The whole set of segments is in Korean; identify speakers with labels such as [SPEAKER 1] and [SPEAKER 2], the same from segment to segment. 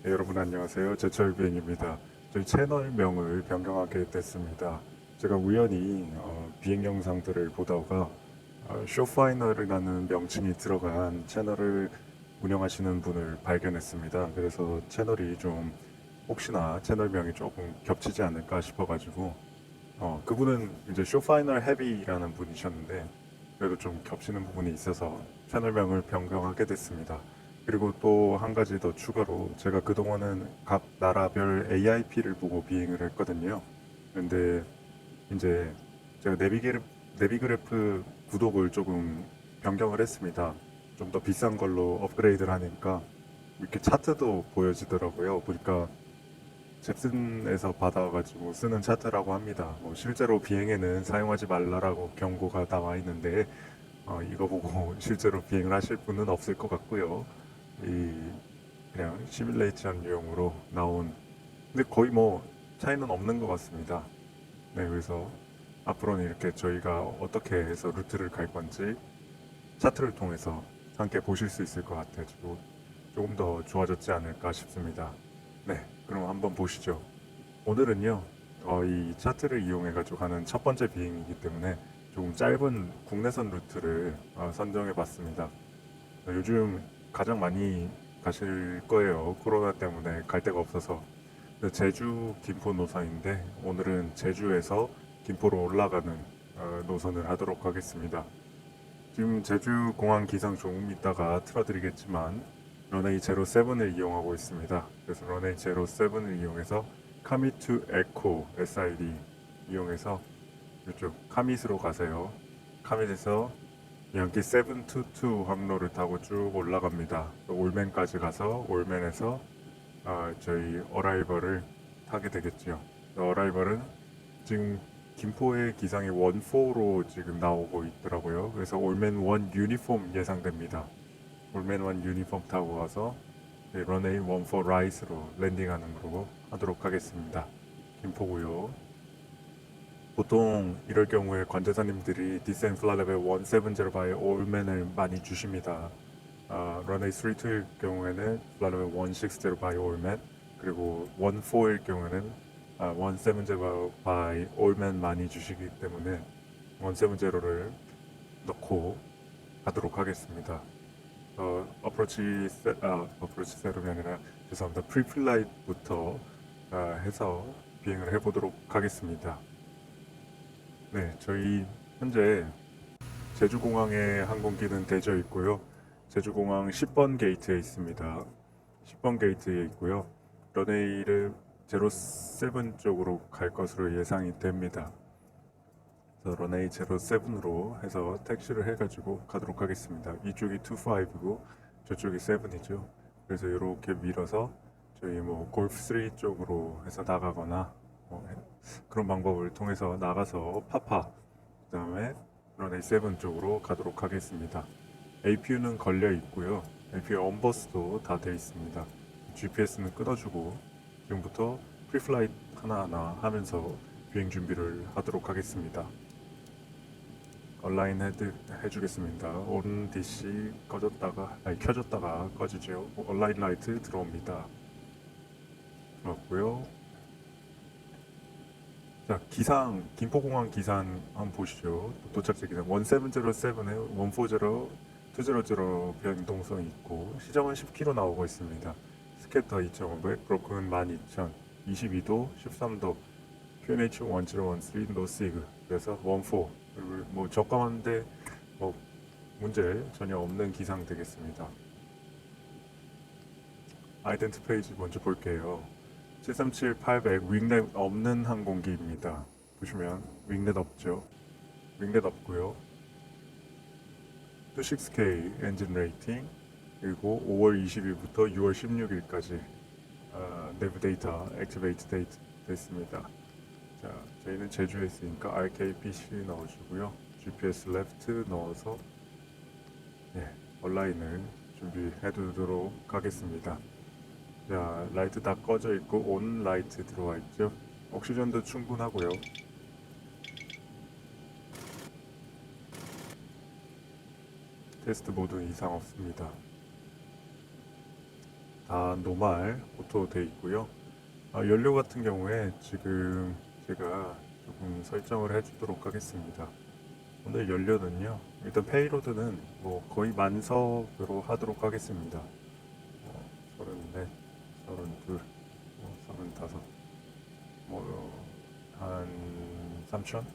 [SPEAKER 1] 네, 여러분 안녕하세요. 제철 비행입니다. 저희 채널명을 변경하게 됐습니다. 제가 우연히 비행 영상들을 보다가 쇼파이널이라는 명칭이 들어간 채널을 운영하시는 분을 발견했습니다. 그래서 채널이 좀 혹시나 채널명이 조금 겹치지 않을까 싶어가지고 그분은 이제 쇼파이널 헤비라는 분이셨는데 그래도 좀 겹치는 부분이 있어서 채널명을 변경하게 됐습니다. 그리고 또 한 가지 더 추가로 제가 그동안은 각 나라별 AIP를 보고 비행을 했거든요. 근데 이제 제가 내비그래프 구독을 조금 변경을 했습니다. 좀 더 비싼 걸로 업그레이드를 하니까 이렇게 차트도 보여지더라고요. 보니까 잽슨에서 받아가지고 쓰는 차트라고 합니다. 뭐 실제로 비행에는 사용하지 말라라고 경고가 나와 있는데 이거 보고 실제로 비행을 하실 분은 없을 것 같고요. 이 그냥 시뮬레이션 유형으로 나온 근데 거의 뭐 차이는 없는 것 같습니다. 네, 그래서 앞으로는 이렇게 저희가 어떻게 해서 루트를 갈 건지 차트를 통해서 함께 보실 수 있을 것 같아가지고 조금 더 좋아졌지 않을까 싶습니다. 네, 그럼 한번 보시죠. 오늘은요, 이 차트를 이용해가지고 하는 첫 번째 비행이기 때문에 조금 짧은 국내선 루트를 선정해 봤습니다. 요즘 가장 많이 가실 거예요. 코로나 때문에 갈 데가 없어서. 제주 김포 노선인데 오늘은 제주에서 김포로 올라가는 노선을 하도록 하겠습니다. 지금 제주 공항 기상 조금 이따가 틀어드리겠지만 런웨이 제로 세븐을 이용하고 있습니다. 그래서 런웨이 제로 세븐을 이용해서 카미투 에코 SID 이용해서 이쪽 카밋으로 가세요. 카밋에서 양키 722 항로를 타고 쭉 올라갑니다. 올맨까지 가서 올맨에서 저희 어라이버를 타게 되겠죠. 어라이버는 지금 김포의 기상이 원4로 지금 나오고 있더라고요. 그래서 올맨 원 유니폼 예상됩니다. 올맨 원 유니폼 타고 가서 런웨이 원4 라이스로 랜딩하는 걸로 하도록 하겠습니다. 김포고요. 보통 이럴 경우에 관제사님들이 디센 플라레벨 170 바이 올맨을 많이 주십니다. 런웨이 32일 경우에는 플라레벨 160 바이 올맨 그리고 14일 경우에는 170 바이 올맨 많이 주시기 때문에 170를 넣고 가도록 하겠습니다. 어프로치 세럼이 아니라 죄송합니다. 프리플라이트부터 해서 비행을 해보도록 하겠습니다. 네, 저희 현재 제주공항에 항공기는 대저 있고요. 제주공항 10번 게이트에 있습니다. 10번 게이트에 있고요. 런웨이를 제로7 쪽으로 갈 것으로 예상이 됩니다. 그래서 런웨이 제로7으로 해서 택시를 해가지고 가도록 하겠습니다. 이쪽이 25고 저쪽이 7이죠. 그래서 이렇게 밀어서 저희 뭐 골프 3 쪽으로 해서 나가거나 뭐 그런 방법을 통해서 나가서 파파 그 다음에 런웨이 7 쪽으로 가도록 하겠습니다. APU는 걸려 있고요. APU 언버스도 다 되어 있습니다. GPS는 끊어주고 지금부터 프리플라이트 하나하나 하면서 비행 준비를 하도록 하겠습니다. 온라인 해주겠습니다. 온 DC 꺼졌다가 아니 켜졌다가 꺼지죠. 온라인 라이트 들어옵니다. 들어왔고요. 자, 기상 김포공항 기상 한번 보시죠. 도착지 기상 1707에 140, 200 변동성이 있고 시정은 10km 나오고 있습니다. 스캐터 2,500, 브로크는 12,000, 22도, 13도, QNH 1013, 노시그 그래서 14 그리고 뭐 저감한데 뭐 문제 전혀 없는 기상 되겠습니다. 아이덴티 페이지 먼저 볼게요. 737-800 윙넷 없는 항공기입니다. 보시면 윙넷 없죠. 윙넷 없고요. 26K 엔진 레이팅 그리고 5월 20일부터 6월 16일까지 내부 데이터 액티베이트 데이트 됐습니다. 자, 저희는 제주에 있으니까 RKPC 넣어주고요. GPS 레프트 넣어서 온라인을 준비해 두도록 하겠습니다. 자, 라이트 다 꺼져 있고 온 라이트 들어와 있죠. 옥시전도 충분하고요. 테스트 모드 이상 없습니다. 다 노말 오토 돼 있고요. 연료 같은 경우에 지금 제가 조금 설정을 해주도록 하겠습니다. 오늘 연료는요, 일단 페이로드는 뭐 거의 만석으로 하도록 하겠습니다. 34, 32, 35, 한 3,000?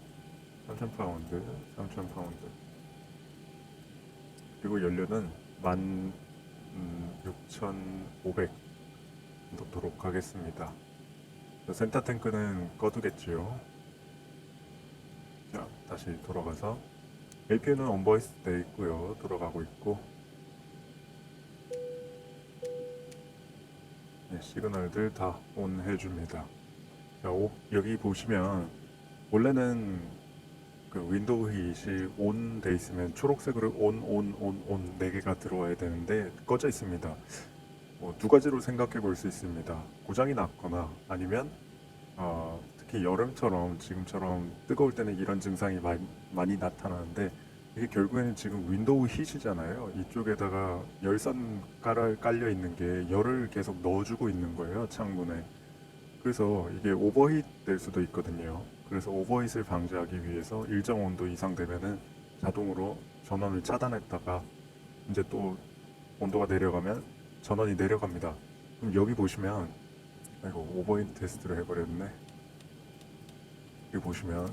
[SPEAKER 1] 3,000파운드, 3,000파운드. 그리고 연료는 16,500 넣도록 하겠습니다. 센터 탱크는 꺼두겠지요. 자, 다시 돌아가서 APU는 온보이스 돼 있고요. 돌아가고 있고, 네, 시그널들 다 온 해줍니다. 자, 여기 보시면 원래는 그 윈도우 힛이 온 돼 있으면 초록색으로 온 4개가 들어와야 되는데 꺼져 있습니다. 두 가지로 생각해 볼 수 있습니다. 고장이 났거나 아니면 특히 여름처럼 지금처럼 뜨거울 때는 이런 증상이 많이 나타나는데, 이게 결국에는 지금 윈도우 힛이잖아요. 이쪽에다가 열선 깔려 있는 게 열을 계속 넣어주고 있는 거예요, 창문에. 그래서 이게 오버힛 될 수도 있거든요. 그래서 오버힛을 방지하기 위해서 일정 온도 이상 되면은 자동으로 전원을 차단했다가 이제 또 온도가 내려가면 전원이 내려갑니다. 그럼 여기 보시면, 이거 오버힛 테스트를 해버렸네. 여기 보시면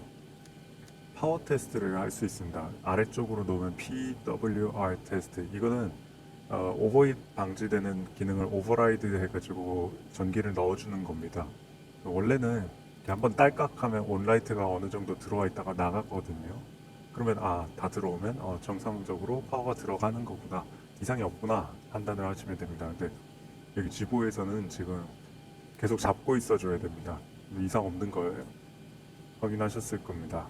[SPEAKER 1] 파워 테스트를 할 수 있습니다. 아래쪽으로 놓으면 PWR 테스트. 이거는 오버힛 방지되는 기능을 오버라이드 해가지고 전기를 넣어주는 겁니다. 원래는 이렇게 한번 딸깍하면 온라이트가 어느 정도 들어와 있다가 나갔거든요. 그러면 다 들어오면 정상적으로 파워가 들어가는 거구나, 이상이 없구나 판단을 하시면 됩니다. 근데 여기 지보에서는 지금 계속 잡고 있어 줘야 됩니다. 이상 없는 걸 확인하셨을 겁니다.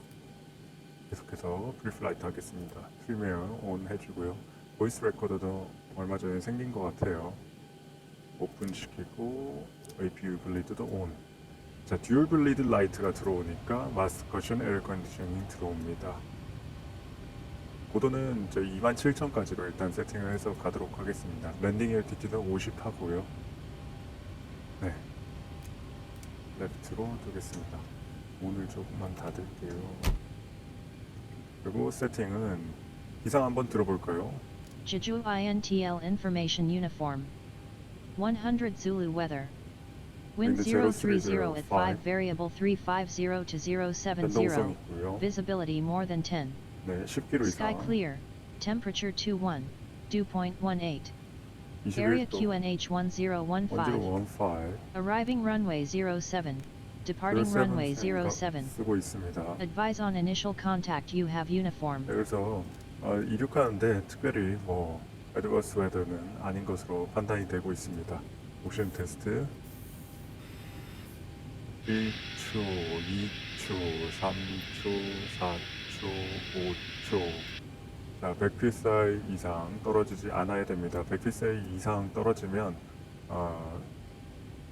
[SPEAKER 1] 계속해서 프리플라이트 하겠습니다. 프리미어 온 해주고요. 보이스 레코더도 얼마 전에 생긴 것 같아요. 오픈시키고 APU 블리드도 온. 자, 듀얼 블리드 라이트가 들어오니까 마스 커션 에어 컨디셔닝 들어옵니다. 고도는 27,000까지로 일단 세팅을 해서 가도록 하겠습니다. 랜딩 엘티티도 50 하고요. 네, 레프트로 두겠습니다. 문을 조금만 닫을게요. 그리고 세팅은 기상 한번 들어볼까요?
[SPEAKER 2] Jeju INTL Information Uniform. 100 Zulu Weather. Wind
[SPEAKER 1] Wind
[SPEAKER 2] 030 at 5
[SPEAKER 1] 030
[SPEAKER 2] variable 350 to
[SPEAKER 1] 변동성
[SPEAKER 2] 070.
[SPEAKER 1] 있고요.
[SPEAKER 2] Visibility more than 10.
[SPEAKER 1] 네, 10km
[SPEAKER 2] Sky
[SPEAKER 1] 이상.
[SPEAKER 2] clear. Temperature 21. Dew point 18. Area
[SPEAKER 1] 21도.
[SPEAKER 2] QNH 1015.
[SPEAKER 1] 1015.
[SPEAKER 2] Arriving runway 07. Departing runway 07.
[SPEAKER 1] 쓰고 있습니다.
[SPEAKER 2] Advise on initial contact you have uniform.
[SPEAKER 1] 네, 그래서 이륙하는데 특별히 애드버스 웨더는 아닌 것으로 판단이 되고 있습니다. 옥션 테스트 1초, 2초, 3초, 4초, 5초. 자, 100psi 이상 떨어지지 않아야 됩니다. 100psi 이상 떨어지면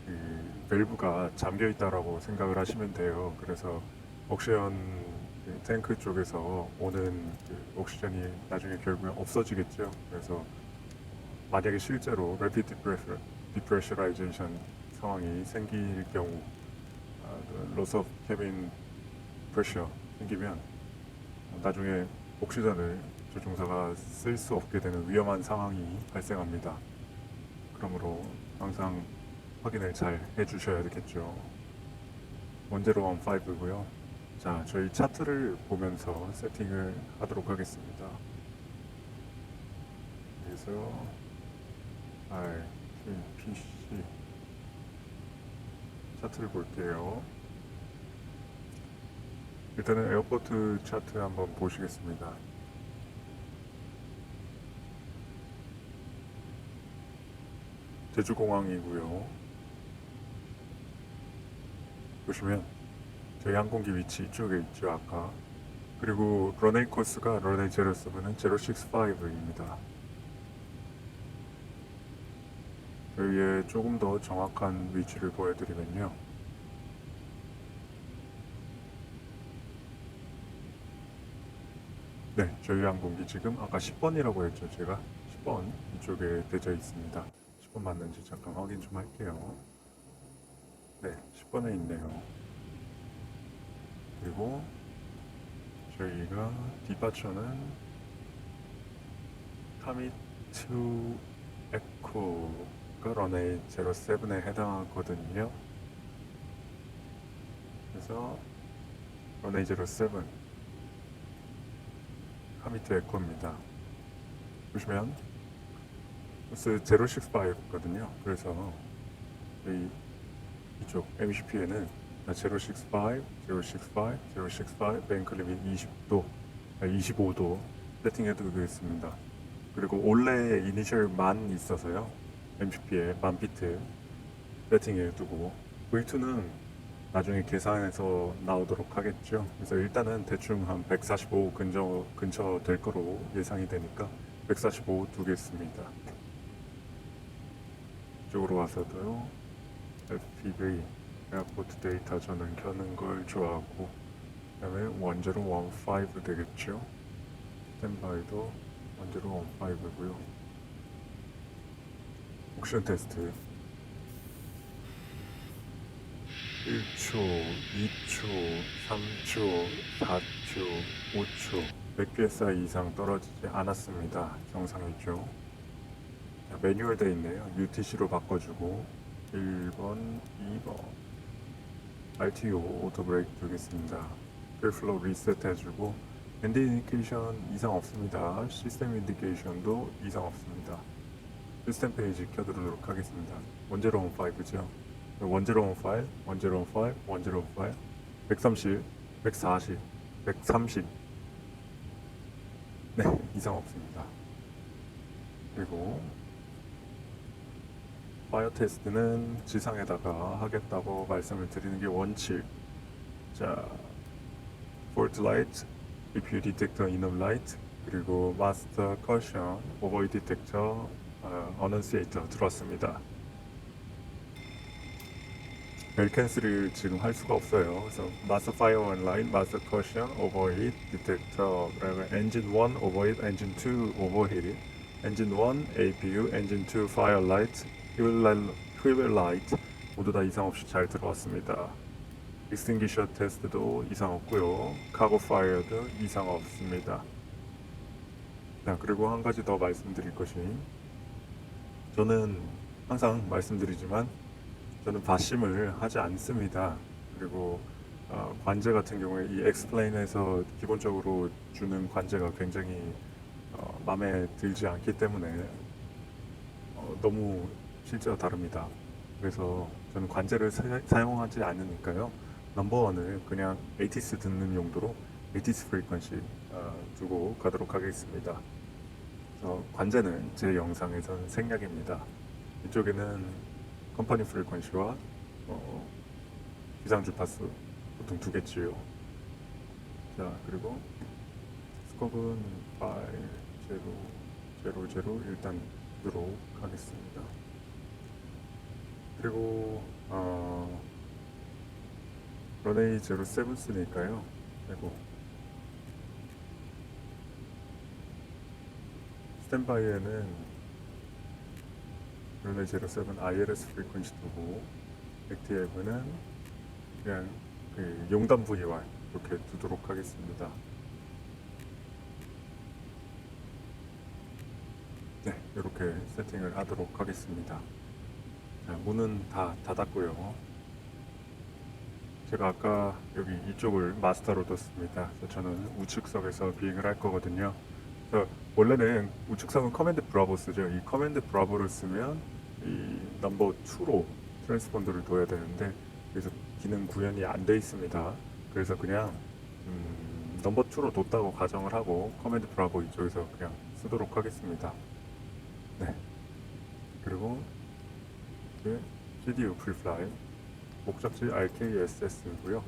[SPEAKER 1] 그 밸브가 잠겨 있다라고 생각을 하시면 돼요. 그래서 옥시전 탱크 쪽에서 오는 그 옥시전이 나중에 결국엔 없어지겠죠. 그래서 만약에 실제로 Rapid Depressurization 상황이 생길 경우, Loss of Cabin Pressure 생기면 나중에 옥시전을 조종사가 쓸 수 없게 되는 위험한 상황이 발생합니다. 그러므로 항상 확인을 잘 해주셔야 되겠죠. 1015고요. 자, 저희 차트를 보면서 세팅을 하도록 하겠습니다. 그래서 RPC 차트를 볼게요. 일단은 에어포트 차트 한번 보시겠습니다. 제주공항이고요. 보시면 저희 항공기 위치 이쪽에 있죠, 아까. 그리고 런웨이 코스가 런웨이 07은 065입니다. 저희의 조금 더 정확한 위치를 보여드리면요. 네, 저희 항공기 지금 아까 10번이라고 했죠, 제가. 10번 이쪽에 되어 있습니다. 10번 맞는지 잠깐 확인 좀 할게요. 네, 10번에 있네요. 그리고 저희가 디파처는 commit to echo가 런웨이 07에 해당하거든요. 그래서 런웨이 07 commit to echo입니다. 보시면 버스 065거든요. 그래서 이쪽 MCP에는 065, 065, 065 뱅크 리밋 20도, 25도 세팅해도 되겠습니다. 그리고 원래 이니셜 만 있어서요. MCP에 만 비트 세팅해 두고 V2는 나중에 계산해서 나오도록 하겠죠. 그래서 일단은 대충 한 145 근처 될 거로 예상이 되니까 145 두겠습니다. 이쪽으로 와서도요. FPV 에어포트 데이터 저는 켜는 걸 좋아하고, 그 다음에 1015 되겠죠. 스탠바이도 1015고요. 옥션 테스트 1초, 2초, 3초, 4초, 5초 100psi 이상 떨어지지 않았습니다. 정상이죠. 자, 매뉴얼 돼 있네요. UTC로 바꿔주고 1번, 2번 RTO 오토 브레이크 두겠습니다. 풀플로우 리셋 해주고 엔드 인디케이션 이상 없습니다. 시스템 인디케이션도 이상 없습니다. 시스템 페이지 켜두도록 하겠습니다. 1015죠. 1015, 1015, 1015, 130, 140, 130. 네, 이상 없습니다. 그리고 파이어 테스트는 지상에다가 하겠다고 말씀을 드리는 게 원칙. 자, Fault Light, BPU Detector Inner Light, 그리고 Master Caution, Overheat Detector, Annunciator 들어왔습니다. 벨 캔슬을 지금 할 수가 없어요. 그래서 Master Fire One Light, Master Caution, Overheat Detector, 그리고 Engine 1 Overheat, Engine 2 Overheat, Engine 1 APU, Engine 2 Fire Light, Fuel Light 모두 다 이상 없이 잘 들어왔습니다. Extinguisher 테스트도 이상 없고요. Cargo Fire도 이상 없습니다. 자, 그리고 한 가지 더 말씀드릴 것이, 저는 항상 말씀드리지만 저는 바심을 하지 않습니다. 그리고 관제 같은 경우에 이 엑스플레인에서 기본적으로 주는 관제가 굉장히 마음에 들지 않기 때문에 너무 실제와 다릅니다. 그래서 저는 관제를 사용하지 않으니까요. 넘버원을 그냥 ATIS 듣는 용도로 ATIS 프리퀀시 두고 가도록 하겠습니다. 관제는 제 영상에선 생략입니다. 이쪽에는 컴퍼니 프리퀀시와 비상 주파수 보통 두겠지요. 자, 그리고 스코프는 5000 일단 두도록 하겠습니다. 그리고 런웨이 07 쓰니까요. 그리고 스탠바이에는 런웨이 07 ILS 프리퀀시 두고 액티에브는 그냥 그 용담 VY 이렇게 두도록 하겠습니다. 네, 이렇게 세팅을 하도록 하겠습니다. 자, 문은 다 닫았고요. 제가 아까 여기 이쪽을 마스터로 뒀습니다. 저는 우측석에서 비행을 할 거거든요. 원래는 우측석은 커맨드 브라보 쓰죠. 이 커맨드 브라보를 쓰면 이 넘버 2로 트랜스폰더를 둬야 되는데, 그래서 기능 구현이 안 돼 있습니다. 그래서 그냥 넘버 2로 뒀다고 가정을 하고 커맨드 브라보 이쪽에서 그냥 쓰도록 하겠습니다. 네. 그리고 CDU 프리플라이 목적지 RKSS고요.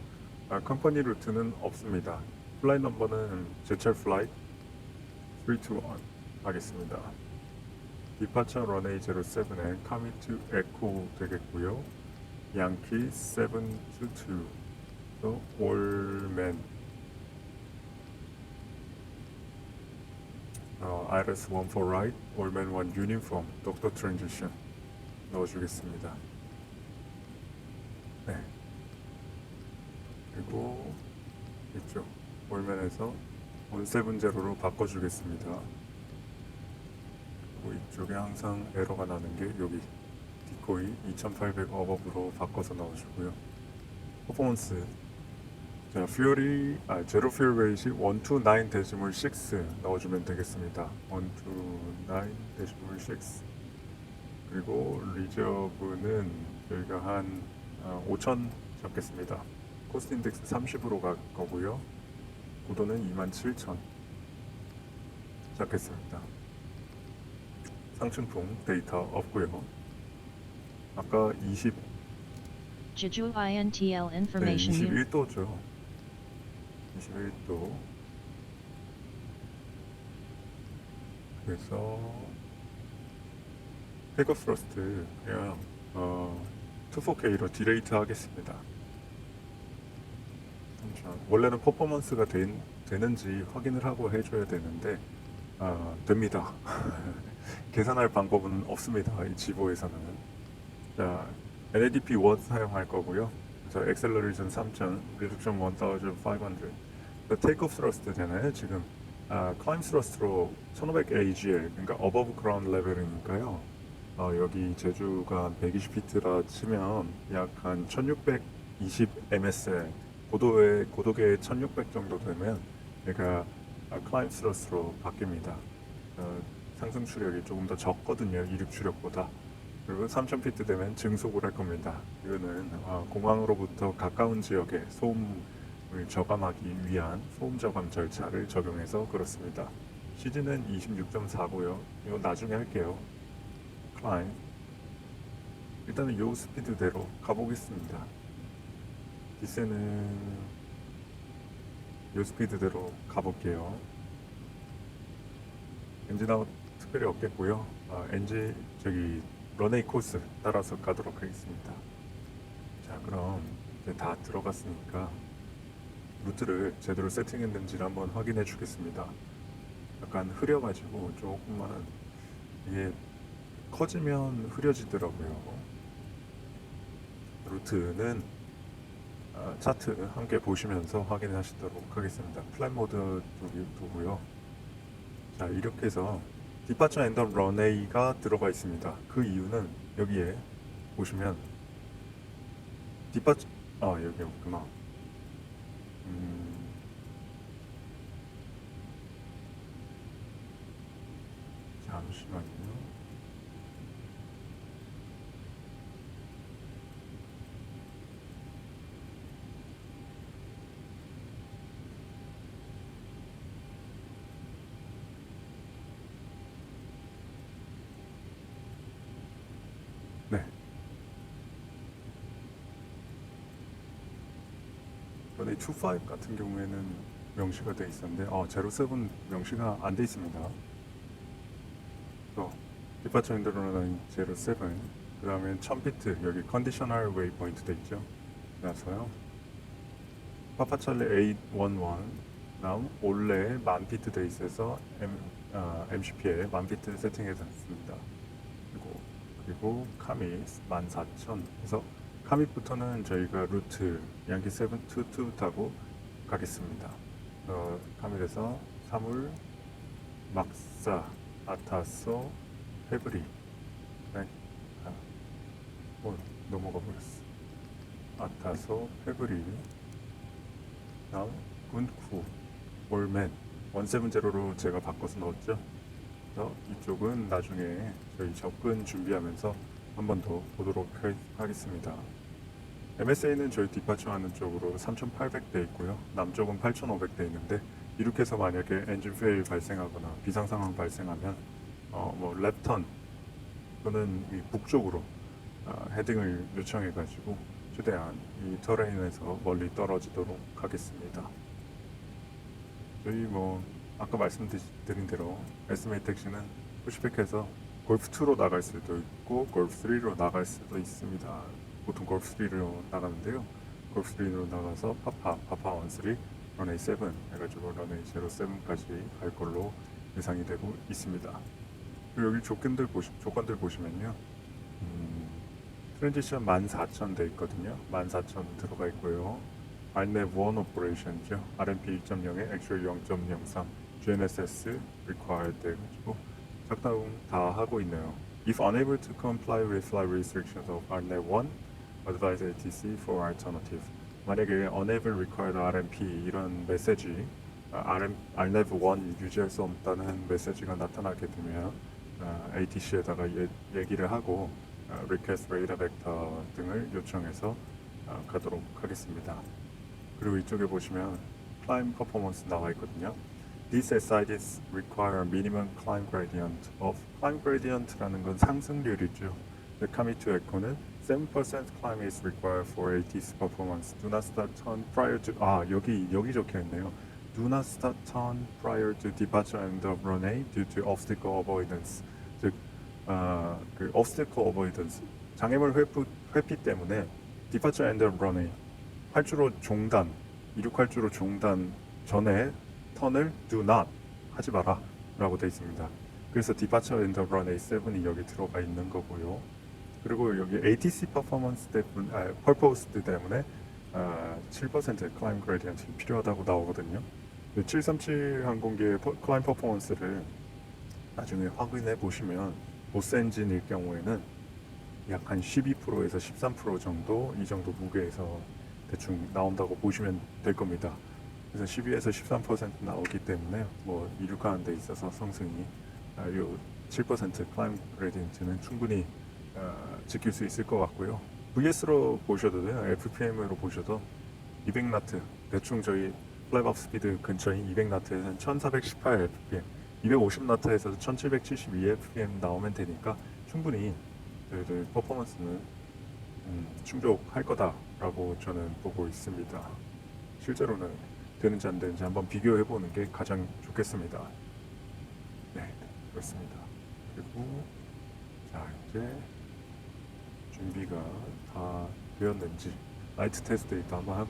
[SPEAKER 1] 컴퍼니 루트는 없습니다. 플라이 넘버는 제철 플라이 321 하겠습니다. 디파처 런웨이 07에 commit to echo 되겠고요. 양키 722 또 올맨 IRS 14 right, 올맨 1 uniform, doctor transition 넣어주겠습니다. 네. 그리고 이쪽 볼면에서 170로 바꿔주겠습니다. 그리고 이쪽에 항상 에러가 나는 게 여기 디코이 2800 어버브로 바꿔서 넣어주고요. 퍼포먼스 자, 제로 퓨얼 레이시 129.6 넣어주면 되겠습니다. 129.6 그리고 리저브는 저희가 한 5,000 잡겠습니다. 코스트 인덱스 30으로 갈 거고요. 고도는 27,000 잡겠습니다. 상층풍 데이터 없고요. 아까 20,
[SPEAKER 2] Jeju INTL
[SPEAKER 1] 네,
[SPEAKER 2] Information Unit.
[SPEAKER 1] 21도죠. 21도. 그래서 테이크 프로스트 그냥 24K로 디레이트 하겠습니다. 잠시만. 원래는 퍼포먼스가 되는지 확인을 하고 해줘야 되는데 됩니다. 계산할 방법은 없습니다. 이 지보에서는. 자, NADP 1 사용할 거고요. 자, 액셀러레이션 3000, 리덕션 1500. 테이크오프 스러스트 되나요? 지금 클라임 스러스트로 1500 AGL, 그러니까 어버브 그라운드 레벨이니까요. 여기 제주가 120피트라 치면 약 한 1620 MSL, 고도계 1600 정도 되면 얘가 클라임 스러스트로 바뀝니다. 상승 추력이 조금 더 적거든요. 이륙 추력보다. 그리고 3000피트 되면 증속을 할 겁니다. 이거는 공항으로부터 가까운 지역에 소음을 저감하기 위한 소음 저감 절차를 적용해서 그렇습니다. 시즌은 26.4고요. 이거 나중에 할게요. 클라임. 일단은 요 스피드대로 가보겠습니다. 디세는 요 스피드대로 가볼게요. 엔진아웃 특별히 없겠고요. 런웨이 코스 따라서 가도록 하겠습니다. 자, 그럼 이제 다 들어갔으니까 루트를 제대로 세팅했는지를 한번 확인해 주겠습니다. 약간 흐려가지고 조금만 이게 커지면 흐려지더라고요. 루트는 차트 함께 보시면서 확인하시도록 하겠습니다. 플랫 모드 두고요. 자, 이렇게 해서 디파처 앤더 런웨이가 들어가 있습니다. 그 이유는 여기에 보시면 디파처 여기 없구나. 잠시만요. 네. 런웨이 25 같은 경우에는 명시가 돼 있었는데 07 명시가 안 돼 있습니다. 또 디파처 앤더 런웨이 07 그 다음에 1000피트 여기 컨디셔널 웨이포인트 돼 있죠. 그래서요 파파찰리 811 다음 올레 1000피트 돼 있어서 MCP에 1000피트 세팅해서 습니다. 그리고 카밋 14000 해서 카밋부터는 저희가 루트 양키 722 타고 가겠습니다. 카밋에서 사물, 막사, 아타소, 페브리 넘어가 버렸어. 아타소, 페브리 다음 군쿠, 월맨 170로 제가 바꿔서 넣었죠. 이쪽은 나중에 저희 접근 준비하면서 한 번 더 보도록 하겠습니다. MSA는 저희 디파처 하는 쪽으로 3800 돼 있고요. 남쪽은 8500 돼 있는데 이렇게 해서 만약에 엔진 페일 발생하거나 비상 상황 발생하면 랩턴 또는 이 북쪽으로 헤딩을 요청해 가지고 최대한 이 터레인에서 멀리 떨어지도록 하겠습니다. 저희 아까 말씀드린 대로 SMA 택시는 푸시백해서 골프2로 나갈 수도 있고 골프3로 나갈 수도 있습니다. 보통 골프3로 나가는데요. 골프3로 나가서 파파 13, 런웨이 7 해가지고 런웨이 07까지 갈 걸로 예상이 되고 있습니다. 그리고 여기 조건들 보시면요. 트랜지션 14,000 돼 있거든요. 14,000 들어가 있고요. RNAV 1 오퍼레이션이죠. RMP 1.0에 Actual 0.03, GNSS required 돼가지고 작동 다 하고 있네요. If unable to comply with flight restrictions of RNAV 1, advise ATC for alternative. 만약에 unable required RMP 이런 메시지 RNAV 1 유지할 수 없다는 메시지가 나타나게 되면 ATC에다가 얘기를 하고 request radar vector 등을 요청해서 가도록 하겠습니다. 그리고 이쪽에 보시면 climb performance 나와 있거든요. These SIDs require a minimum climb gradient of climb gradient라는 건 상승률이죠. The commit to echo는 7% climb is required for ATC performance. Do not start on prior to 여기 적혀 있네요. Do not start on prior to departure end of runway due to obstacle avoidance. 즉, 그 obstacle avoidance 장애물 회피 때문에 departure end of runway 활주로 종단 이륙 활주로 종단 전에 턴을 do not 하지 마라 라고 되어 있습니다. 그래서 departure end of runway 7이 여기 들어가 있는 거고요. 그리고 여기 ATC 퍼포먼스 때문에 purpose 때문에 7% climb gradient 필요하다고 나오거든요. 737 항공기의 climb 퍼포먼스를 나중에 확인해 보시면 보스 엔진일 경우에는 약 한 12%에서 13% 정도 이 정도 무게에서 대충 나온다고 보시면 될 겁니다. 그래서 12에서 13% 나오기 때문에 뭐 이륙하는 데 있어서 성승이 요 7% climb gradient는 충분히 지킬 수 있을 것 같고요. VS로 보셔도 돼요. FPM으로 보셔도 200나트 대충 저희 플랩업 스피드 근처인 200나트에서는 1418 FPM 250나트에서도 1772 FPM 나오면 되니까 충분히 저희들 퍼포먼스는 충족할 거다라고 저는 보고 있습니다. 실제로는 되는지 안 되는지 한번 비교해 보는 게 가장 좋겠습니다. 네, 그렇습니다. 그리고 자 이제 준비가 다 되었는지 라이트 테스트 데이터 한번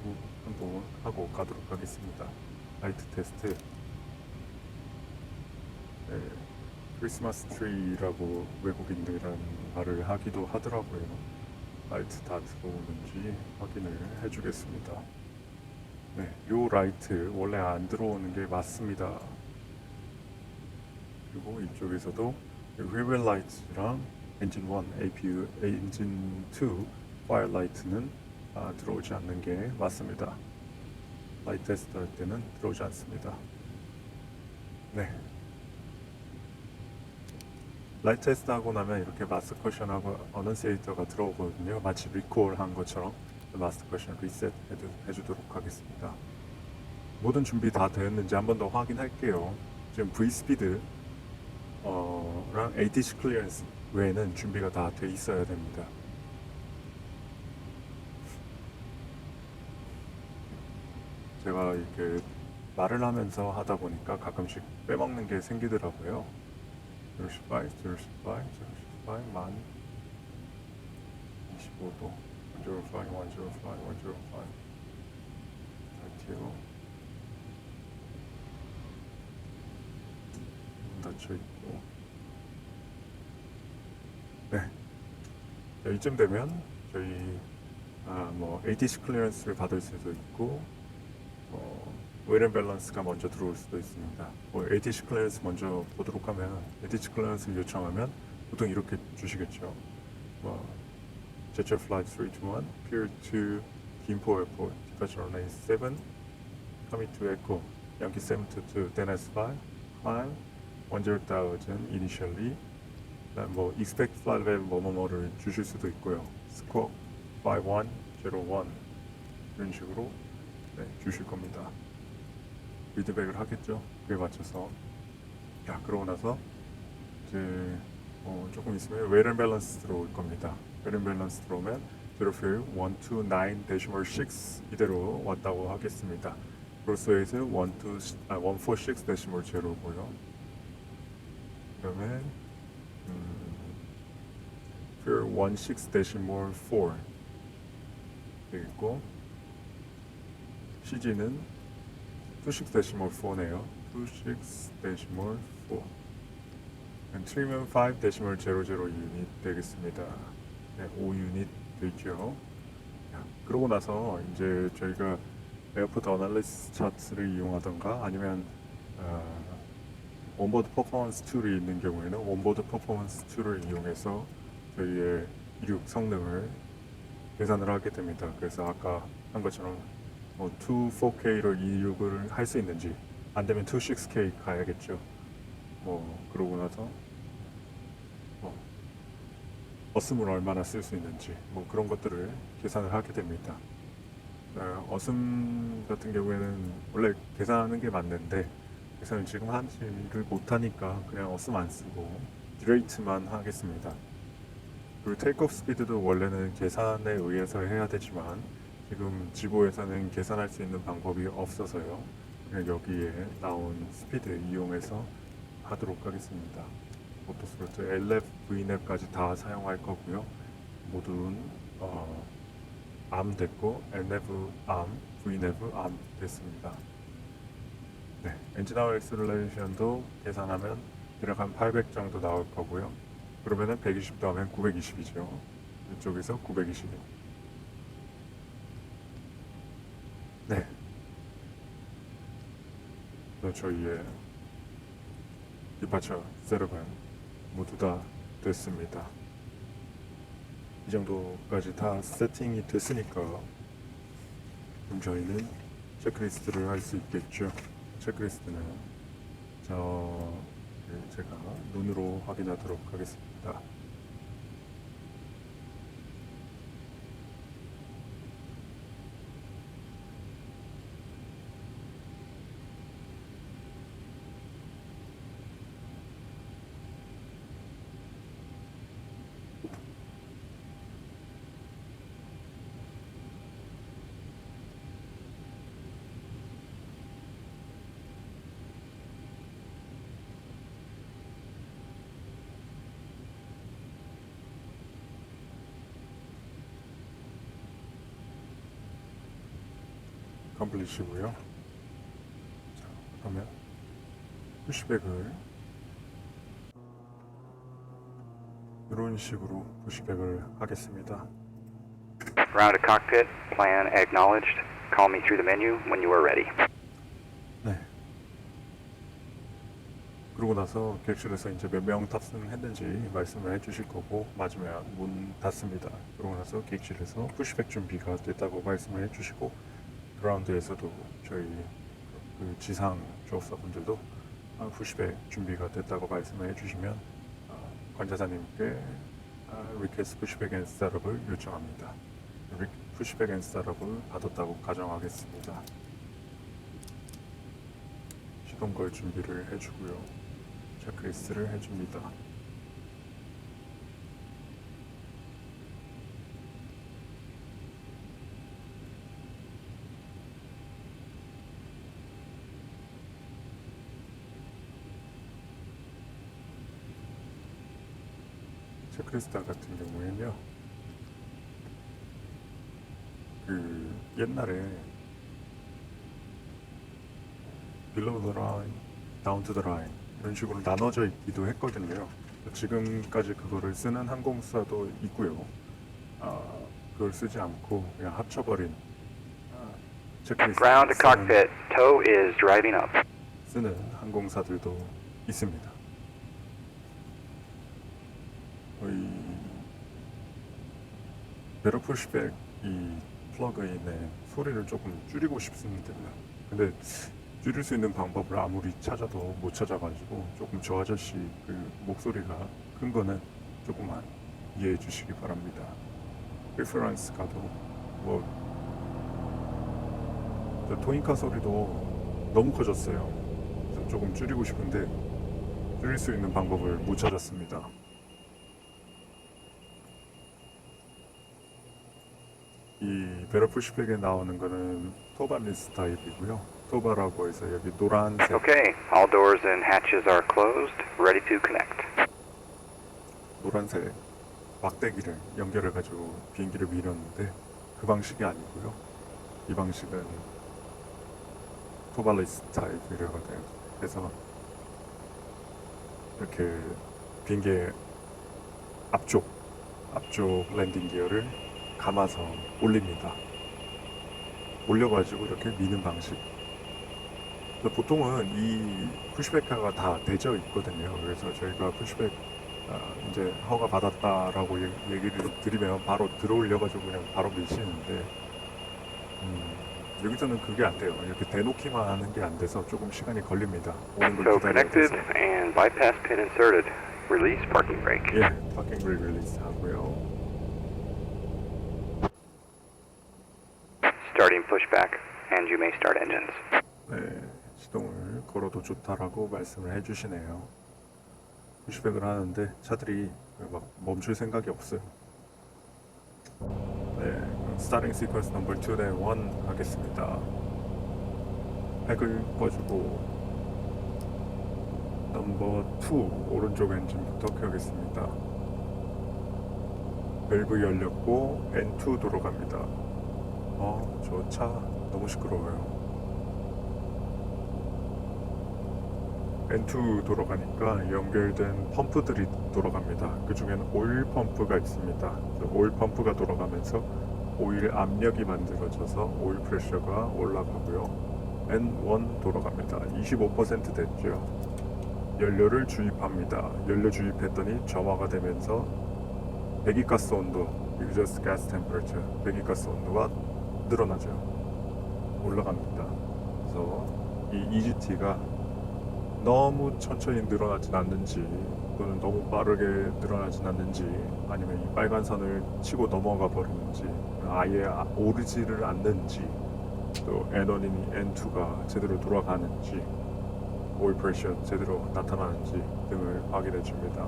[SPEAKER 1] 하고 가도록 하겠습니다. 라이트 테스트. 네, 크리스마스 트리라고 외국인들이란 말을 하기도 하더라고요. 라이트 다 들어오는지 확인을 해주겠습니다. 네, 요 라이트 원래 안 들어오는 게 맞습니다. 그리고 이쪽에서도 리벨 라이트랑 엔진 1, APU, 엔진 2, 파이어 라이트는 들어오지 않는 게 맞습니다. 라이트 테스트 할 때는 들어오지 않습니다. 네. 라이트 테스트 하고 나면 이렇게 마스터 쿼션하고 어넌시에이터가 들어오거든요. 마치 리콜 한 것처럼 마스터 쿼션 리셋 해주도록 하겠습니다. 모든 준비 다 되었는지 한 번 더 확인할게요. 지금 V 스피드 랑 ATC 클리어런스 외에는 준비가 다 돼 있어야 됩니다. 제가 이렇게 말을 하면서 하다 보니까 가끔씩 빼먹는 게 생기더라고요. 015, 105만 25도 105, 30 닫혀 있고 네, 이쯤 되면 저희 뭐 ATC 클리어런스를 받을 수도 있고 웨일 앤 밸런스가 먼저 들어올 수도 있습니다. 뭐 ATC 클리어런스 먼저 보도록 하면 ATC 클리어런스를 요청하면 보통 이렇게 주시겠죠. 뭐 제철 플라이트 321, Pier to Gimpo Airport, departure runway 7, coming to Echo, Yankee 722, Dennis 5, climb 10,000 initially. 뭐 expect flight level 뭐뭐뭐를 주실 수도 있고요. squawk 5101 이런 식으로 주실 겁니다. 피드백을 하겠죠. 그에 맞춰서. 그러고 나서 이제 조금 있으면 웨일 앤 밸런스 들어올 겁니다. 웨일 앤 밸런스 들어오면 제로필 129.6 이대로 왔다고 하겠습니다. 브로스웨이트 146.0고요. 그다음에 Fear 16.4 되겠고 CG는 26.4네요. 26.4 트림은 5.00 유닛 되겠습니다. 5유닛 돼 있죠. 그러고 나서 이제 저희가 에어포트 어널리시스 차트를 이용하던가 아니면 온보드 퍼포먼스 툴이 있는 경우에는 온보드 퍼포먼스 툴을 이용해서 저희의 이륙 성능을 계산을 하게 됩니다. 그래서 아까 한 것처럼 2, 4K로 이륙을 할 수 있는지 안 되면 2, 6K 가야겠죠. 그러고 나서 어슴을 얼마나 쓸 수 있는지 그런 것들을 계산을 하게 됩니다. 어슴 같은 경우에는 원래 계산하는 게 맞는데 계산을 지금 하지를 못하니까 그냥 어슴 안 쓰고 듀레이트만 하겠습니다. 그리고 테이크오프 스피드도 원래는 계산에 의해서 해야 되지만 지금 지보에서는 계산할 수 있는 방법이 없어서요. 그냥 여기에 나온 스피드 이용해서 하도록 하겠습니다. 오토스로트 LF, VNAV까지 다 사용할 거고요. 모든 ARM 됐고 LNAV ARM, VNAV ARM 됐습니다. 네, 엔진 아워 엑셀레이션도 계산하면 대략 한 800 정도 나올 거고요. 그러면은 120 더하면 920이죠. 이쪽에서 920. 네. 저희의 디파처 셋업은 모두 다 됐습니다. 이 정도까지 다 세팅이 됐으니까 그럼 저희는 체크리스트를 할 수 있겠죠. 체크리스트는 제가 눈으로 확인하도록 하겠습니다. 컴플릿이고요. 자, 그러면 푸시백을 이런 식으로 푸시백을 하겠습니다.
[SPEAKER 3] Ground to cockpit, plan acknowledged. Call me through the menu when you are ready.
[SPEAKER 1] 네. 그러고 나서 객실에서 이제 몇 명 탑승했는지 말씀을 해주실 거고 맞으면 문 닫습니다. 그러고 나서 객실에서 푸시백 준비가 됐다고 말씀을 해주시고 그라운드에서도 저희 그 지상 조업사분들도 푸시백 준비가 됐다고 말씀을 해주시면 관자사님께 리퀘스트 푸시백 앤 스타트업을 요청합니다. 푸시백 앤 스타트업을 받았다고 가정하겠습니다. 시동 걸 준비를 해주고요. 체크리스트를 해줍니다. 체크리스트 같은 경우에는요, 그 옛날에 below the line, down to the line 이런 식으로 나눠져 있기도 했거든요. 지금까지 그거를 쓰는 항공사도 있고요. 그걸 쓰지 않고 그냥 합쳐버린 체크리스트
[SPEAKER 3] Ground to cockpit, tow is driving up.
[SPEAKER 1] 쓰는 항공사들도 있습니다. 베러 푸시백 이 플러그인의 소리를 조금 줄이고 싶습니다. 근데 줄일 수 있는 방법을 아무리 찾아도 못 찾아가지고 조금 저 아저씨 그 목소리가 큰 거는 조금만 이해해 주시기 바랍니다. 리퍼런스 가도 저 토인카 소리도 너무 커졌어요. 그래서 조금 줄이고 싶은데 줄일 수 있는 방법을 못 찾았습니다. 이 베러 푸시백에 나오는 거는 토바 리스 타입이고요. 토바라고 해서 여기 노란색
[SPEAKER 3] Okay, all doors and hatches are closed. Ready to connect.
[SPEAKER 1] 노란색 막대기를 연결해 가지고 비행기를 밀었는데 그 방식이 아니고요. 이 방식은 토발리스 타입이라고 돼요. 그래서 이렇게 비행기의 앞쪽 랜딩 기어를 감아서 올립니다. 올려가지고 이렇게 미는 방식. 근데 보통은 이 푸시백카가 다 되져 있거든요. 그래서 저희가 푸시백 이제 허가 받았다라고 얘기를 드리면 바로 들어올려가지고 그냥 바로 미시는데 여기서는 그게 안 돼요. 이렇게 대놓기만 하는 게 안 돼서 조금 시간이 걸립니다. 오는 걸
[SPEAKER 3] So
[SPEAKER 1] 기다려야
[SPEAKER 3] connected
[SPEAKER 1] 돼서.
[SPEAKER 3] and bypass pin inserted. Release parking brake.
[SPEAKER 1] 예, 파킹 브레이크 릴리스 하고요.
[SPEAKER 3] Starting pushback, and you may start engines.
[SPEAKER 1] 네, 시동을 걸어도 좋다라고 말씀을 해주시네요. 푸시백을 하는데 차들이 막 멈출 생각이 없어요. 네, 그럼 스타팅 시퀀스 넘버 2, 네, 1 하겠습니다. 팩을 꺼주고 넘버 2 오른쪽 엔진부터 켜겠습니다. 밸브 열렸고 N2 돌아갑니다. 저 차 너무 시끄러워요. N2 돌아가니까 연결된 펌프들이 돌아갑니다. 그 중에는 오일 펌프가 있습니다. 오일 펌프가 돌아가면서 오일 압력이 만들어져서 오일 프레셔가 올라가고요. N1 돌아갑니다. 25% 됐죠. 연료를 주입합니다. 연료 주입했더니 점화가 되면서 배기가스 온도, exhaust gas temperature, 배기가스 온도가 늘어나죠. 올라갑니다. 그래서 이 EGT가 너무 천천히 늘어나진 않는지 또는 너무 빠르게 늘어나진 않는지 아니면 이 빨간 선을 치고 넘어가 버리는지 아예 오르지를 않는지 또 N1이니 N2가 제대로 돌아가는지 오일 프레셔 제대로 나타나는지 등을 확인해 줍니다.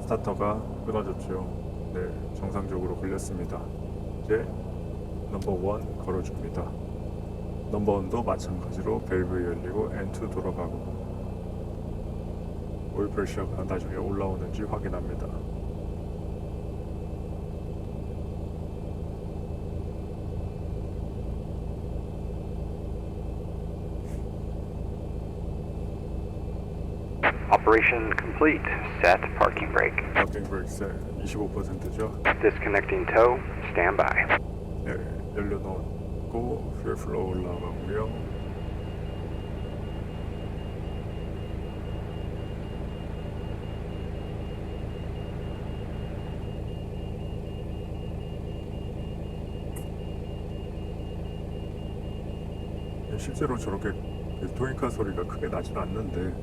[SPEAKER 1] 스타터가 끊어졌죠. 네, 정상적으로 걸렸습니다. 이제 넘버 1 걸어줍니다. 넘버 1도 마찬가지로 밸브 열리고 N2 돌아가고 오일 프레셔가 나중에 올라오는지 확인합니다.
[SPEAKER 3] Operation complete. Set parking brake.
[SPEAKER 1] 파킹 브레이크 25%죠.
[SPEAKER 3] Disconnecting tow. Stand by.
[SPEAKER 1] 네, 연료 넣었고 퓨얼 플로우 올라가고요. 실제로 저렇게 토잉카 소리가 크게 나진 않는데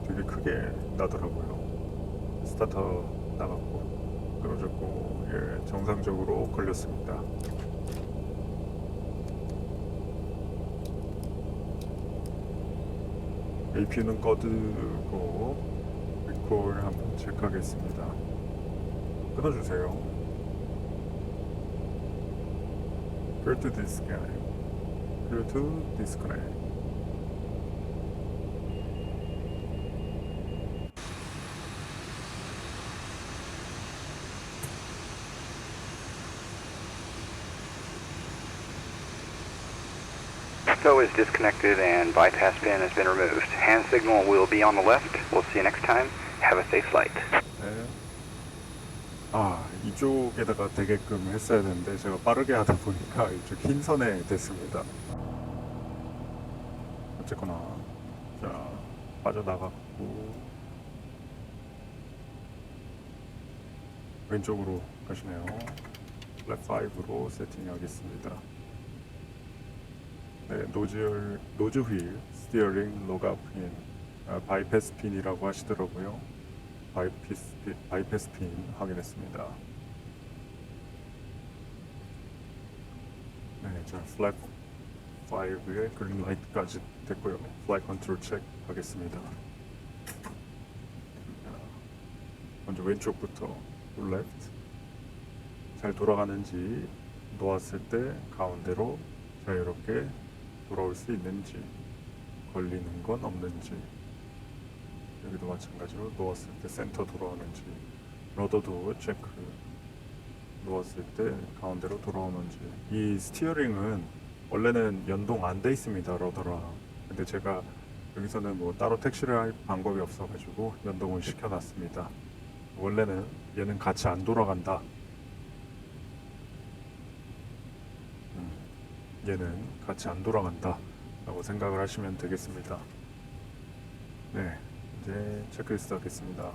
[SPEAKER 1] 되게 크게 나더라고요. 스타터 나갔고 끊어졌고 예, 정상적으로 걸렸습니다. APU는 꺼두고 리콜 한번 체크하겠습니다. 끊어주세요. Clear to disconnect. Clear to disconnect.
[SPEAKER 3] Tow is disconnected and bypass pin has been removed. Hand signal will be on the left. We'll see you next time. Have a safe flight.
[SPEAKER 1] 네. 이쪽에다가 되게끔 했어야 되는데 제가 빠르게 하다 보니까 이쪽 흰 선에 됐습니다. 어쨌거나 자 빠져나갔고 왼쪽으로 가시네요. 플랫 5로 세팅하겠습니다. 네, 노즈 휠, 스티어링, 로그아웃 핀, 바이패스 핀이라고 하시더라고요. 바이패스 핀 확인했습니다. 네, 자 플랫 5의 그린 라이트까지 됐고요. 플라이 컨트롤 체크 하겠습니다. 먼저 왼쪽부터 레프트 잘 돌아가는지 놓았을 때 가운데로 자유롭게 돌아올 수 있는지 걸리는 건 없는지 여기도 마찬가지로 놓았을 때 센터 돌아오는지 러더도 체크 놓았을 때 가운데로 돌아오는지 이 스티어링은 원래는 연동 안 돼 있습니다 러더랑 근데 제가 여기서는 뭐 따로 택시를 할 방법이 없어 가지고 연동을 시켜 놨습니다 원래는 얘는 같이 안 돌아간다. 얘는 같이 안 돌아간다 라고 생각을 하시면 되겠습니다. 네, 이제 체크리스트 하겠습니다.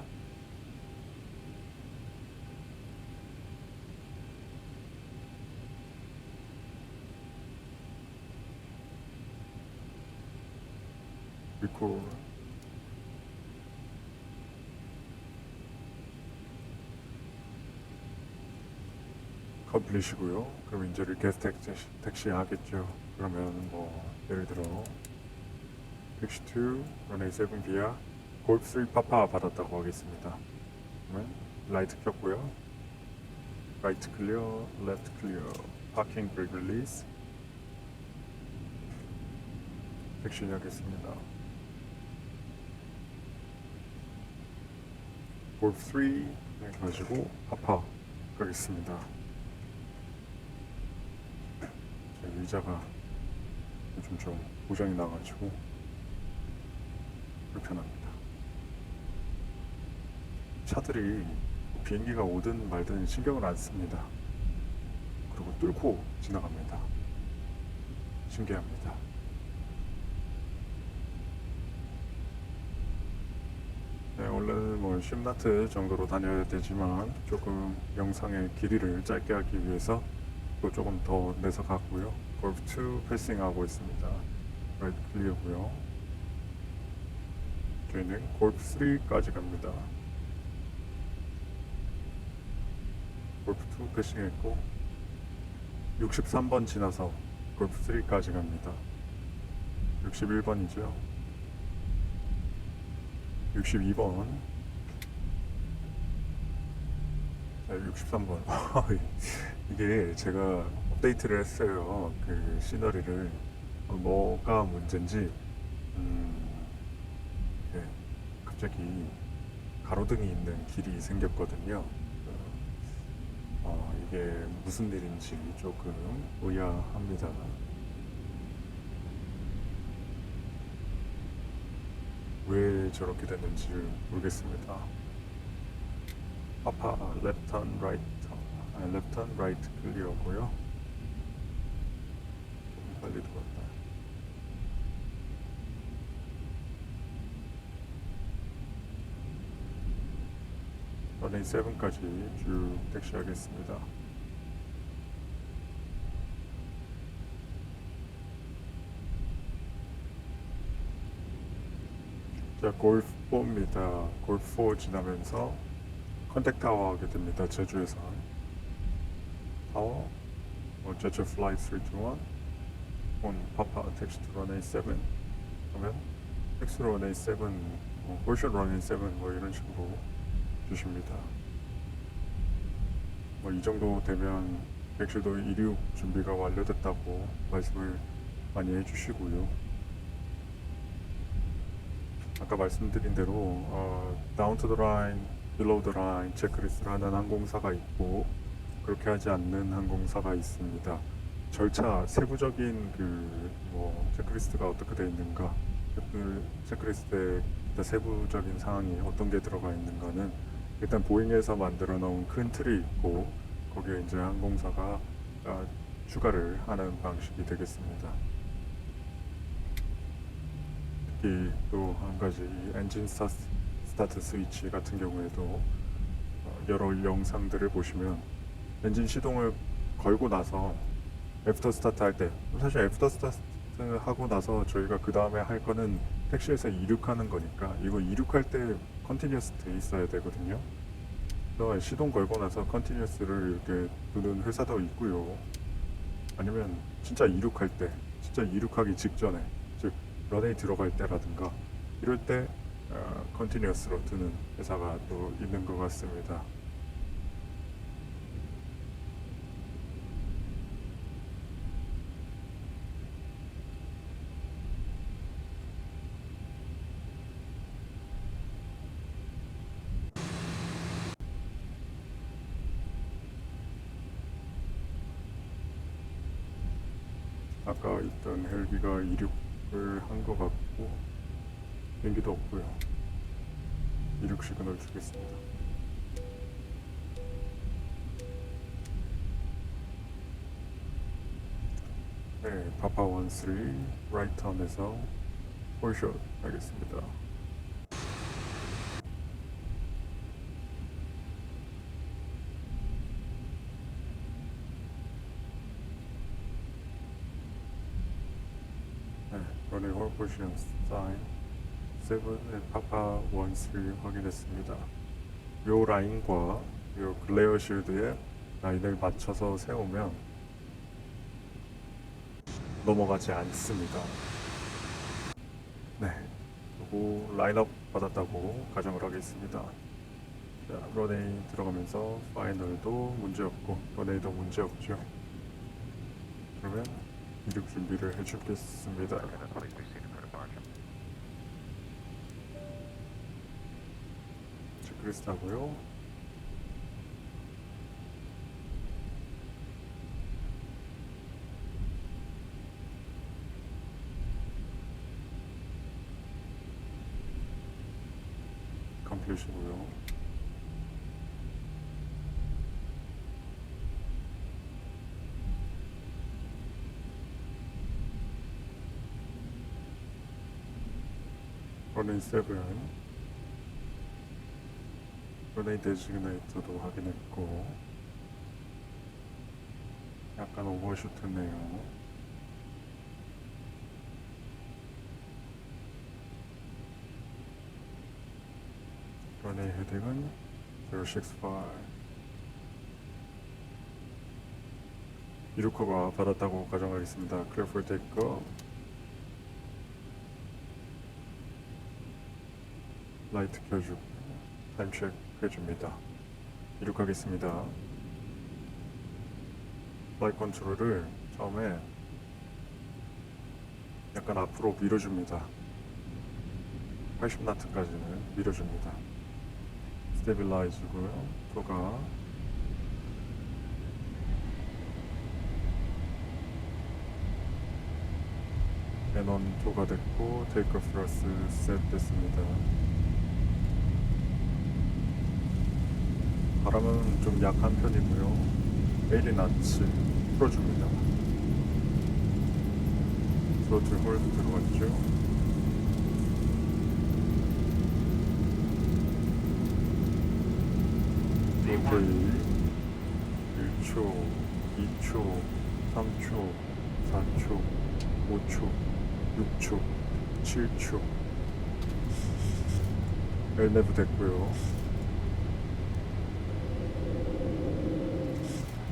[SPEAKER 1] 리콜, 컴플릿이고요. 그럼 이제 리퀘스트 택시 하겠죠. 그러면 뭐 예를 들어 택시 2 런웨이 7 비아 골프 3 파파 받았다고 하겠습니다. 그러면 라이트 켰고요. 라이트 클리어, 레프트 클리어, 파킹 브레이크 릴리스, 택시 하겠습니다. 골프 3 해가지고 파파 가겠습니다. 제 의자가 요즘 좀 고장이 나가지고 불편합니다. 차들이 비행기가 오든 말든 신경을 안 씁니다. 그리고 뚫고 지나갑니다. 신기합니다. 네, 원래는 뭐 10나트 정도로 다녀야 되지만 조금 영상의 길이를 짧게 하기 위해서 또 조금 더 내서 갔고요. 골프 2 패싱하고 있습니다. 라이트 클리어고요. 저희는 골프 3까지 갑니다. 골프 2 패싱했고 63번 지나서 골프 3까지 갑니다. 61번이죠. 62번. 자, 63번. 이게 제가 업데이트를 했어요. 그 시너리를. 뭐가 문제인지, 예, 갑자기 가로등이 있는 길이 생겼거든요. 이게 무슨 일인지 조금 의아합니다. 왜 저렇게 됐는지 모르겠습니다. 파파 left turn right, left turn right 클리어고요. 조금 빨리 돌았다. 런웨이 7까지 쭉 택시하겠습니다. 자, 골프 4입니다. 골프 4 지나면서 컨택 타워 하게 됩니다. 제주에서 타워, 제주 플라이 321, 온 파파 텍스트 런웨이 7. 그러면 텍스트 런웨이 7, 포션 런웨이 7 뭐 이런 식으로 주십니다. 뭐 이 정도 되면 백실도 이륙 준비가 완료됐다고 말씀을 많이 해주시고요. 아까 말씀드린 대로 다운 투 더 라인, 빌로우 더 라인 체크리스트를 하는 항공사가 있고 그렇게 하지 않는 항공사가 있습니다. 절차 세부적인 체크리스트가 어떻게 되어 있는가, 그 체크리스트의 세부적인 사항이 어떤 게 들어가 있는가는 일단 보잉에서 만들어 놓은 큰 틀이 있고 거기에 이제 항공사가 추가를 하는 방식이 되겠습니다. 특히 또 한 가지 엔진 스타트 스위치 같은 경우에도 여러 영상들을 보시면 엔진 시동을 걸고 나서 애프터 스타트 할 때, 사실 애프터 스타트 하고 나서 저희가 그 다음에 할 거는 택시에서 이륙하는 거니까 이거 이륙할 때 컨티뉴어스 돼 있어야 되거든요. 그래서 시동 걸고 나서 컨티뉴어스를 이렇게 두는 회사도 있고요. 아니면 진짜 이륙할 때, 진짜 이륙하기 직전에, 즉 런웨이 들어갈 때라든가 이럴 때 컨티뉴어스로 두는 회사가 또 있는 것 같습니다. 아까 있던 헬기가 이륙을 한 것 같고 비행기도 없고요. 이륙 시그널 주겠습니다. 네, 파파 13 라이트 턴에서 홀샷 하겠습니다. 네, runway 홀 포지션 사인 7 파파 13 확인했습니다. 요 라인과 요 글레어 쉴드에 라인을 맞춰서 세우면 넘어가지 않습니다. 네, 그리고 라인업 받았다고 가정을 하겠습니다. 자, 런웨이 들어가면서 파이널도 문제없고 런웨이도 문제없죠. 그러면 이륙 준비를 해주겠습니다. 체크리스트 하고요. 컴플리시고요. 런웨이 7 런웨이 데지그네이터도 확인했고 약간 오버슛 했네요. 런웨이 헤딩은 065 이루커가 받았다고 가정하겠습니다. 클리어 폴 테이크 라이트 켜주고 타임 체크 해줍니다. 이륙하겠습니다. 라이트 컨트롤을 처음에 약간 앞으로 밀어줍니다. 80나트까지는 밀어줍니다. 스테빌라이즈고요. 토가 에넌 토가 됐고 테이크 플러스 셋 됐습니다. 바람은 좀 약한 편이고요. 에일린 아치 풀어줍니다. 스로틀 홀드 들어갔죠. 로테이 1초, 2초, 3초, 4초, 5초, 6초, 7초 엘네브 됐고요.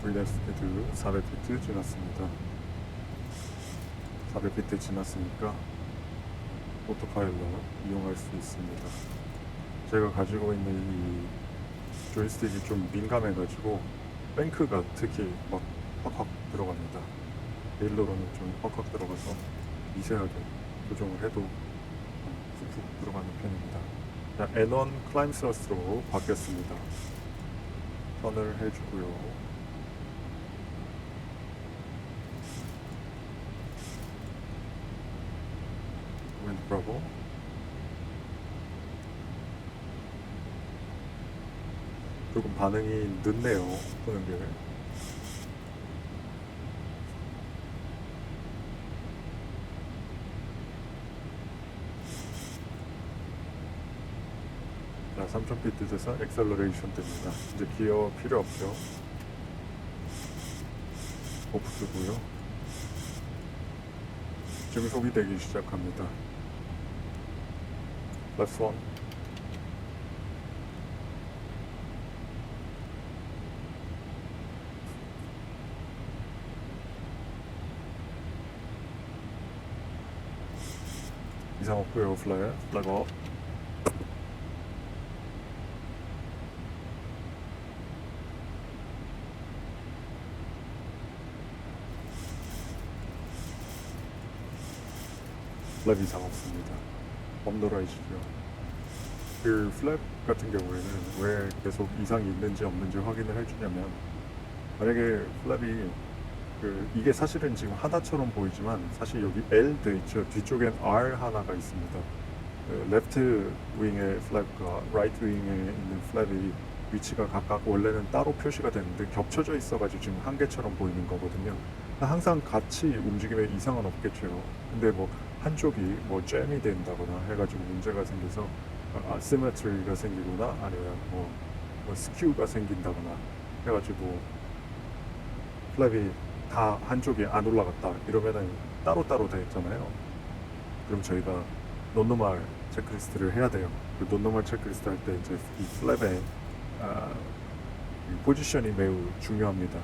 [SPEAKER 1] 브리랩 스피드 400피트 지났습니다. 400피트 지났으니까 오토파일럿 이용할 수 있습니다. 제가 가지고 있는 이 조이스틱이 좀 민감해가지고 뱅크가 특히 막 팍팍 들어갑니다. 레일로로는 좀 팍팍 들어가서 미세하게 조정을 해도 푹푹 들어가는 편입니다. 자, 에넌 클라임 스러스로 바뀌었습니다. 턴을 해주고요. 윈드 브라보 조금 반응이 늦네요. 보는 게. 자, 3000피트 돼서 엑셀러레이션 됩니다. 이제 기어 필요 없죠. 오프 쓰고요. 증속이 되기 시작합니다. Left one. 이상 없고요. 플래그 업. 플랩 이상 없습니다. 업노라이즈죠. 그 플랩 같은 경우에는 왜 계속 이상이 있는지 없는지 확인을 해주냐면, 만약에 플랩이 이게 사실은 지금 하나처럼 보이지만 사실 여기 L 돼 있죠. 뒤쪽엔 R 하나가 있습니다. 레프트 윙의 플랩과 라이트 윙에 있는 플랩이 위치가 각각 원래는 따로 표시가 되는데 겹쳐져 있어가지고 지금 한 개처럼 보이는 거거든요. 항상 같이 움직이면 이상은 없겠죠. 근데 뭐 한쪽이 뭐 잼이 된다거나 해가지고 문제가 생겨서 아시메트리가 생기거나 아니면 뭐 스큐가 생긴다거나 해가지고 플랩이 다 한쪽이 안 올라갔다 이러면은 따로따로 돼 있잖아요. 그럼 저희가 논노멀 체크리스트를 해야 돼요. 그 논노멀 체크리스트 할 때 이제 이 플랩의 이 포지션이 매우 중요합니다.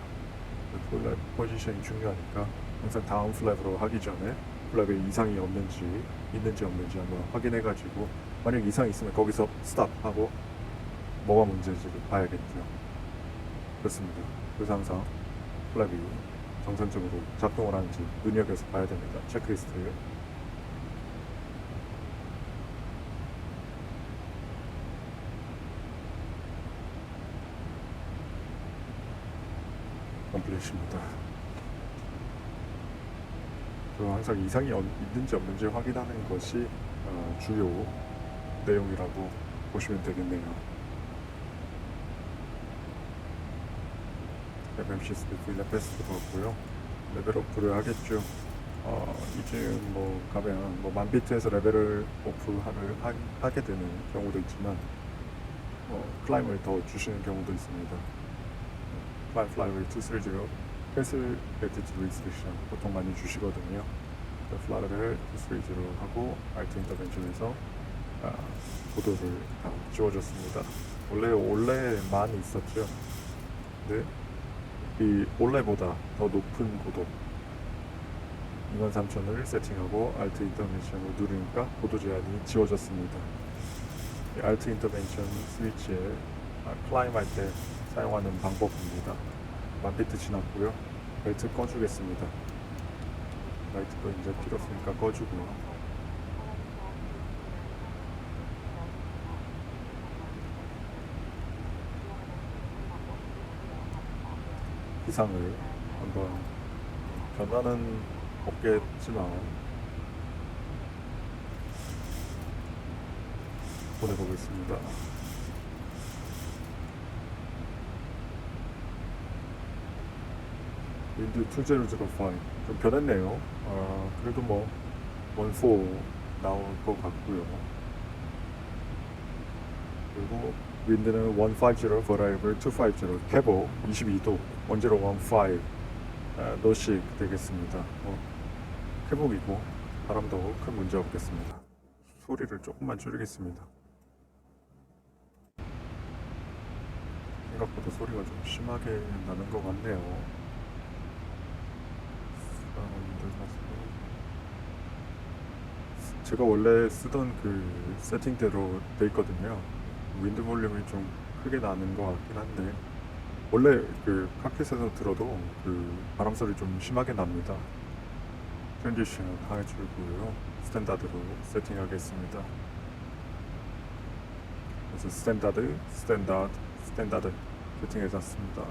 [SPEAKER 1] 그 플랩 포지션이 중요하니까 항상 다음 플랩으로 하기 전에 플랩에 이상이 있는지 없는지 한번 확인해가지고 만약 이상이 있으면 거기서 스탑하고 뭐가 문제인지를 봐야겠죠. 그렇습니다. 그래서 항상 플랩이 정상적으로 작동을 하는지 눈여겨서 봐야 됩니다. 체크리스트. 컴플릿입니다. 항상 이상이 있는지 없는지 확인하는 것이 주요 내용이라고 보시면 되겠네요. FMC 스피드 베스트 같고요. 레벨업을 하겠죠. 이제 뭐 가면 뭐 만비트에서 레벨을 하게 되는 경우도 있지만 클라임을 더 주시는 경우도 있습니다. 클라임 플라이웨이 230 펜슬 레티트 리스트릭션 보통 많이 주시거든요. 플라이를 230 하고 알트 인터벤션에서 고도를 다 지워줬습니다. 원래만 있었죠. 근데 이 원래보다 더 높은 고도 23,000을 세팅하고 알트 인터벤션을 누르니까 고도 제한이 지워졌습니다. 이 알트 인터벤션 스위치에 클라임 할 때 사용하는 방법입니다. 1000비트 지났고요. 벨트 꺼주겠습니다. 라이트도 이제 필요 없으니까 꺼주고요. 기상을 한번 변화는 없겠지만 보내보겠습니다. 윈드 2005 좀 변했네요. 그래도 뭐 14 나올 것 같고요. 그리고 윈드는 150, 버라이벌 250, 캐보 22도 1015 노식 되겠습니다. 캐복이고 바람도 큰 문제 없겠습니다. 소리를 조금만 줄이겠습니다. 생각보다 소리가 좀 심하게 나는 것 같네요. 제가 원래 쓰던 그 세팅대로 돼 있거든요. 윈드 볼륨이 좀 크게 나는 것 같긴 한데 원래 그 카켓에서 들어도 그 바람 소리 좀 심하게 납니다. 트랜지션 해주고요. 스탠다드로 세팅하겠습니다. 그래서 스탠다드 세팅해놨습니다.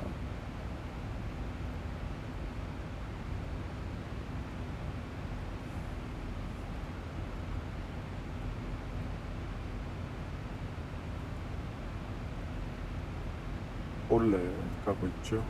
[SPEAKER 1] 올레 가고 있죠.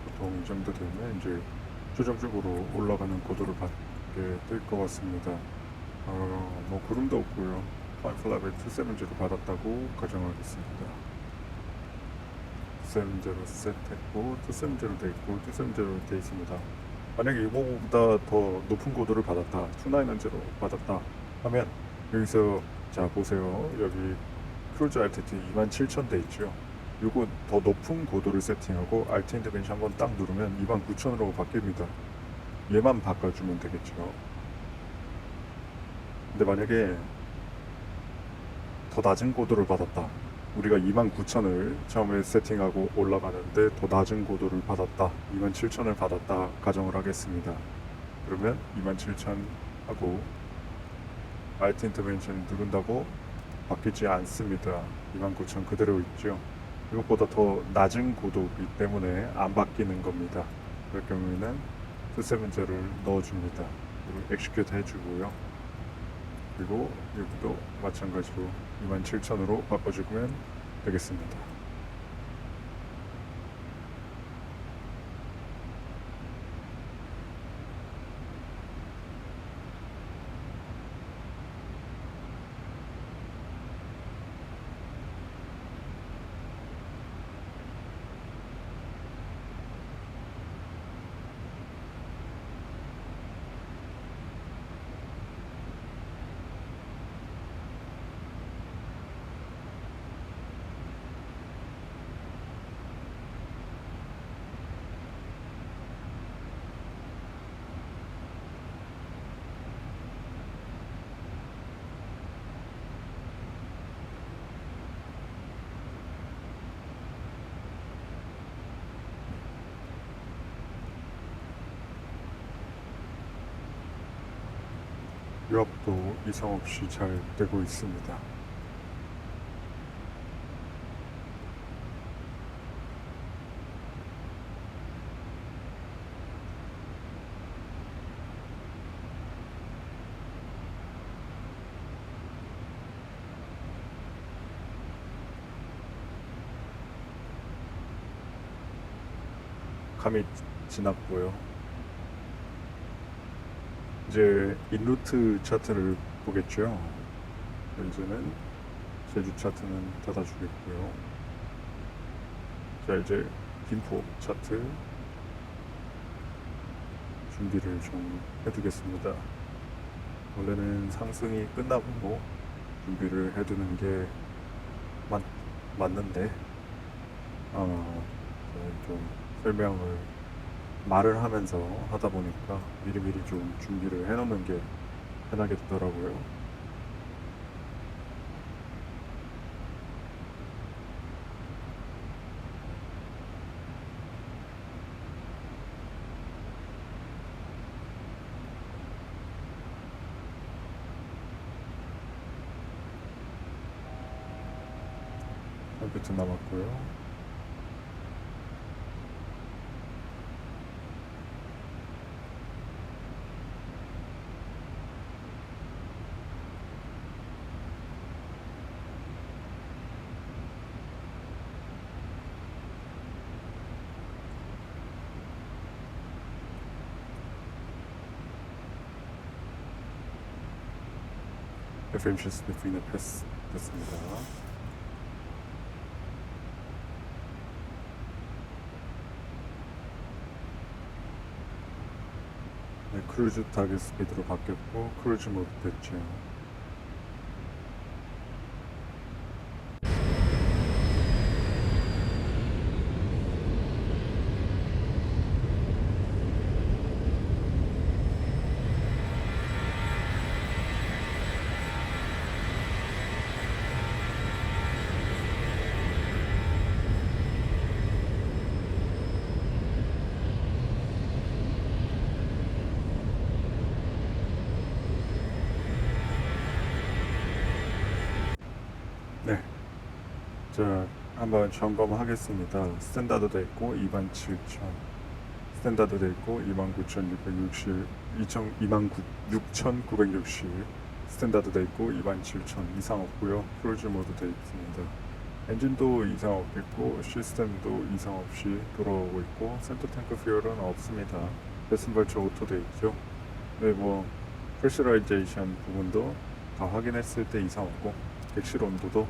[SPEAKER 1] 보통 이 정도 되면 이제 최종적으로 올라가는 고도를 받게 될 것 같습니다. 뭐 구름도 없고요. 파이프 레벨 270 받았다고 가정하겠습니다. 270 셋했고 270 돼 있고 270 돼 있습니다. 만약에 이거보다 더 높은 고도를 받았다, 290 받았다 하면 여기서 자 보세요. 여기 크루즈 알티튜드 27,000 돼 있죠. 요거 더 높은 고도를 세팅하고 알트 인터벤션 한번 딱 누르면 29,000으로 바뀝니다. 얘만 바꿔주면 되겠죠. 근데 만약에 더 낮은 고도를 받았다. 우리가 29,000을 처음에 세팅하고 올라가는데 더 낮은 고도를 받았다. 27,000을 받았다. 가정을 하겠습니다. 그러면 27,000 하고 알트 인터벤션 누른다고 바뀌지 않습니다. 29,000 그대로 있죠. 이것보다 더 낮은 고도이기 때문에 안 바뀌는 겁니다. 그럴 경우에는 270을 넣어줍니다. 그리고 엑시큐트 해주고요. 그리고 여기도 마찬가지로 27,000으로 바꿔주면 되겠습니다. 유압도 이상 없이 잘 되고 있습니다. 감이 지났고요. 이제 인루트 차트를 보겠죠. 이제는 제주 차트는 닫아주겠고요. 자, 이제 김포 차트 준비를 좀 해두겠습니다. 원래는 상승이 끝나고 준비를 해두는 게 맞는데 저는 좀 설명을 말을 하면서 하다 보니까 미리미리 좀 준비를 해놓는 게 편하겠더라고요. 한 비트 남았고요. FMC 스니핑의 패스 됐습니다. 네, 크루즈 타겟 스피드로 바뀌었고 크루즈 모드 됐죠. 네, 자 한번 점검하겠습니다. 스탠다드 돼 있고 27,000, 스탠다드 돼 있고 29,660, 26,960, 스탠다드 돼 있고 27,000 이상 없고요. 크루즈 모드 돼 있습니다. 엔진도 이상 없겠고 시스템도 이상 없이 돌아오고 있고 센터 탱크 퓨얼은 없습니다. 배선 발전 오토 돼 있죠. 네, 뭐 프레셔라이제이션 부분도 다 확인했을 때 이상 없고 객실 온도도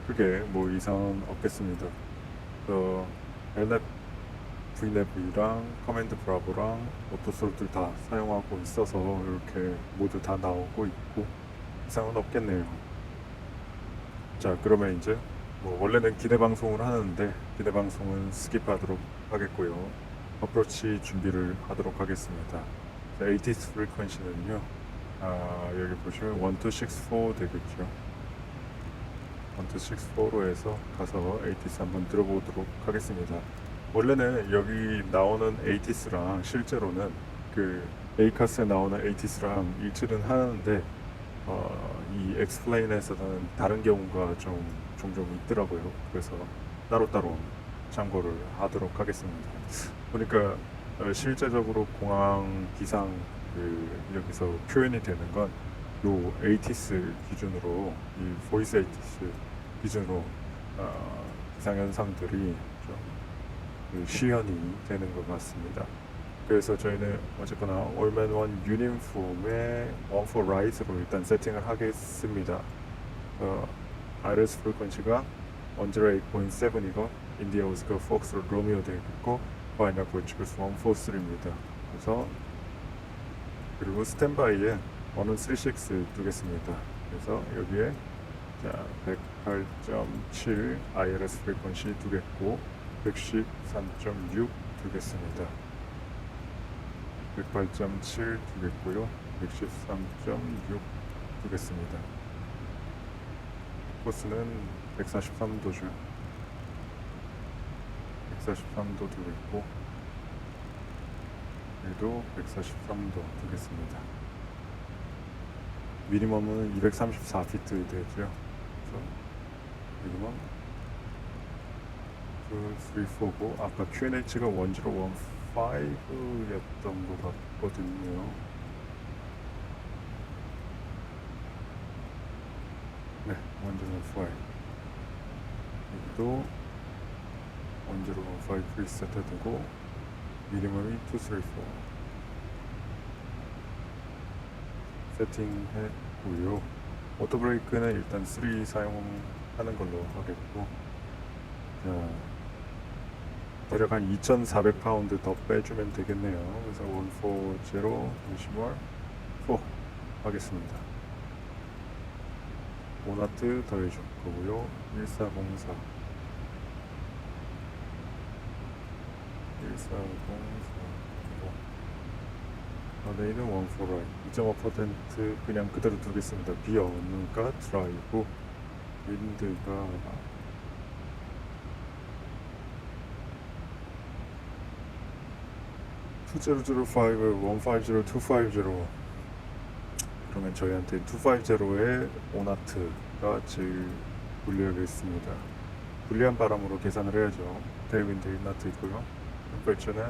[SPEAKER 1] 크게 뭐 이상은 없겠습니다. LF, VLAB랑 커맨드 브라보랑 오토솔들 다 사용하고 있어서 이렇게 모두 다 나오고 있고 이상은 없겠네요. 자, 그러면 이제 뭐 원래는 기대 방송을 하는데 기대 방송은 스킵하도록 하겠고요. 어프로치 준비를 하도록 하겠습니다. 자, ATIS 프리퀀시는요. 여기 보시면 1264 되겠죠. 1264로 해서 가서 ATIS 한번 들어보도록 하겠습니다. 원래는 여기 나오는 ATIS랑 실제로는 그 ACAS에 나오는 ATIS랑 일치는 하는데 이 엑스플레인에서는 다른 경우가 좀 종종 있더라고요. 그래서 따로따로 참고를 하도록 하겠습니다. 보니까 실제적으로 공항 기상 여기서 표현이 되는 건 요 ATIS 기준으로 이 보이스 ATIS 기준으로 기상 현상들이 좀 시연이 되는 것 같습니다. 그래서 저희는 어쨌거나 올맨 원 유니폼의 원포 라이트로 일단 세팅을 하겠습니다. IRS 프리퀀시가 108.7이고 인디아 오스카 폭스로 로미오 되어 있고 파이널 포르투갈스 143입니다. 그래서 그리고 스탠바이에 136 두겠습니다. 그래서 여기에 자 108.7 IRS 프리퀀시 두겠고 113.6 두겠습니다. 108.7 두겠고요. 113.6 두겠습니다. 코스는 143도죠. 143도 두겠고 여기도 143도 두겠습니다. 미니멈은 234피트 되죠. 그래서 미니멈 2, 3, 4고 아까 QNH가 1015였던 것 같거든요. 네, 1015 여기도 1015 프리세트 되고 미니멈이 2, 3, 4 세팅했고요. 오토브레이크는 일단 3 사용하는 걸로 하겠고 자, 대략 한 2,400파운드 더 빼주면 되겠네요. 그래서 140 데시멀 4 하겠습니다. 5나트 더해줄 거고요. 1404 레이는 148 2.5% 그냥 그대로 두겠습니다. 비 없는가 드라이브 윈드가 2005을 150250 그러면 저희한테 250에 5나트가 제일 불리하겠습니다. 불리한 바람으로 계산을 해야죠. 테일윈드 1나트 있고요. 템퍼레처는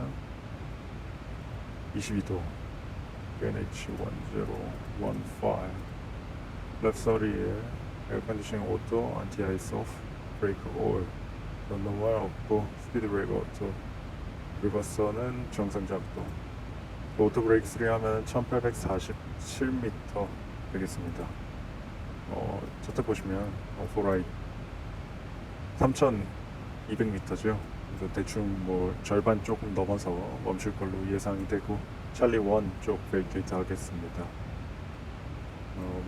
[SPEAKER 1] 22도 QNH 1015 Left 30에 에어컨디셔닝 오토 안티 아이스 오프 브레이크 올 노멀 없고 스피드 브레이크 오토 리버서는 정상 작동 오토 브레이크 3 하면 1847m 되겠습니다. 저쪽 보시면 오토라이트 3200m죠. 그래서 대충 뭐 절반 조금 넘어서 멈출 걸로 예상이 되고 찰리 1 쪽 베이케이트 하겠습니다.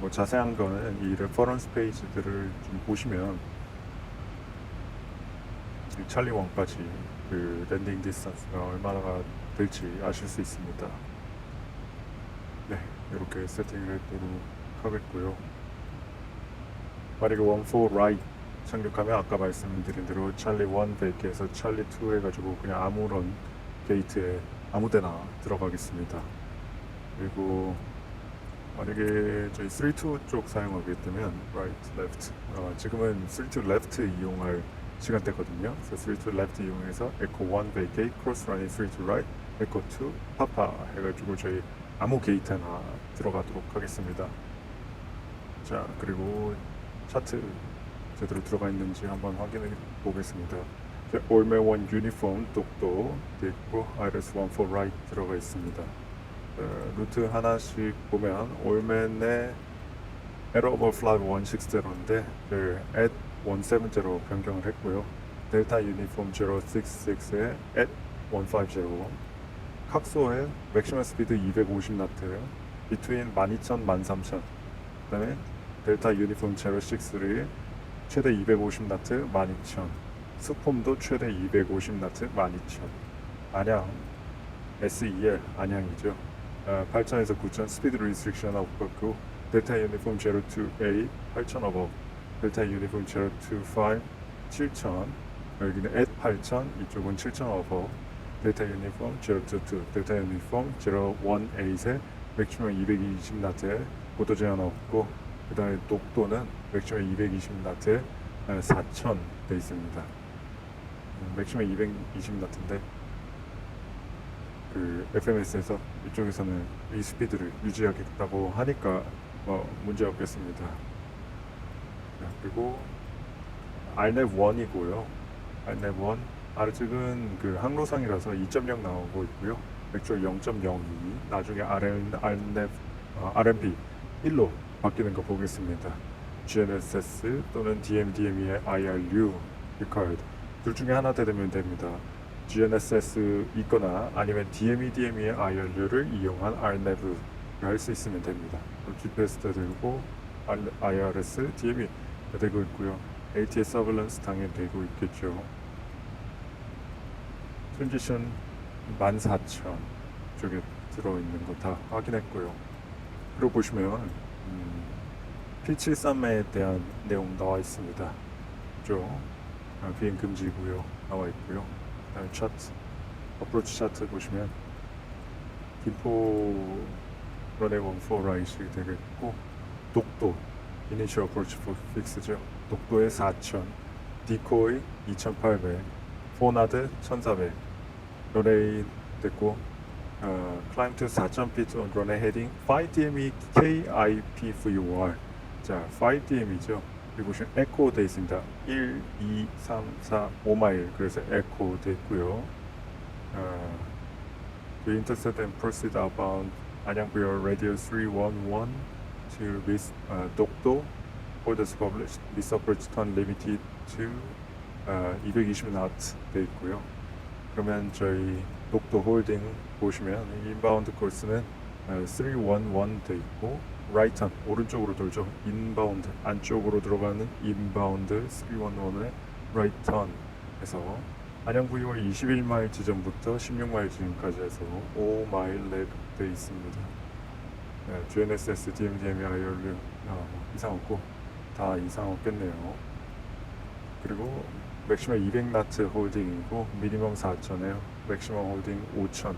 [SPEAKER 1] 뭐 자세한 거는 이 레퍼런스 페이지들을 좀 보시면 찰리 1까지 그 랜딩 디스턴스가 얼마나 될지 아실 수 있습니다. 네, 이렇게 세팅을 해도록 하겠고요. 만약에 14 라이트 착륙하면 아까 말씀드린 대로 찰리 1 베이크에서 찰리 2 해가지고 그냥 아무런 게이트에 아무데나 들어가겠습니다. 그리고 만약에 저희 3-2 쪽 사용하게 되면 right, left 지금은 3-2 left 이용할 시간대거든요. 그래서 3-2 left 이용해서 echo 1 vacate, cross running 3-2 right, echo 2 papa 해가지고 저희 아무 게이트 하나 들어가도록 하겠습니다. 자, 그리고 차트 제대로 들어가 있는지 한번 확인해 보겠습니다. 올맨 1 유니폼 독도 돼 있고 IRS 1 for right 들어가 있습니다. 루트 하나씩 보면 올맨의 error over flight 160인데 at 170 변경을 했고요. 델타 유니폼 066에 at 150 각소의 맥시멈 스피드 250나트 between 12,000, 13,000 그 다음에 델타 유니폼 06를 최대 250나트 12,000 스폼도 최대 250나트 12,000 안양 SEL 안양이죠. 8,000에서 9,000 스피드 리스트릭션 없었고 델타 유니폼 028 8,000 어버 델타 유니폼 025 7,000 여기는 at 8,000 이쪽은 7,000 어버 델타 유니폼 022 델타 유니폼 018에 맥시멈 220나트에 고도 제한 없고 그 다음에 독도는 맥시멈 220나트에 4,000 돼 있습니다. 맥시멈 220나트인데 그 FMS에서 이쪽에서는 이 스피드를 유지하겠다고 하니까 문제 없겠습니다. 그리고 RNAV 1이고요. RNAV 1 아래쪽은 그 항로상이라서 2.0 나오고 있고요. 맥주얼 0.02 나중에 RMP 1로 바뀌는 거 보겠습니다. GNSS 또는 DME의 IRU 리카드 둘 중에 하나 되면 됩니다. GNSS 있거나 아니면 DME의 IRU를 이용한 RNAV를 할 수 있으면 됩니다. GPS도 되고 IRS, DME 되고 있고요. ATS 서블런스 당연히 되고 있겠죠. 트랜지션 14,000 쪽에 들어있는 거 다 확인했고요. 그리고 보시면 P73에 대한 내용 나와 있습니다. 쪽 비행 금지고요 나와 있고요. 그다음에 차트 어프로치 차트 보시면 김포 런웨이 14 라이트 되겠고 독도 이니셜 어프로치 픽스죠. 독도에 4,000 디코이 2,800 포나드 1,400 런웨이 됐고 climb to 4,000 feet on runway heading 5DME KIP4UR 자 5DM이죠. 여기 보시면 에코 돼 있습니다. 1, 2, 3, 4, 5마일 그래서 에코 돼 있고요. To intercept and proceed outbound 안양부여 radio 311 to this 독도 for the published this approach turn limited to 220 knots 돼 있고요. 그러면 저희 독도 홀딩 보시면 인바운드 코스는 311 돼 있고 right turn 오른쪽으로 돌죠. 인바운드 안쪽으로 들어가는 인바운드 311의 right turn 해서 안양부여 21마일 지점부터 16마일 지점까지 해서 5마일 랩 돼 있습니다. GNSS, DMDM이 IRU 이상 없고 다 이상 없겠네요. 그리고 맥시멈 200나트 홀딩이고 미니멈 4,000에요. 맥시멈 홀딩 5,000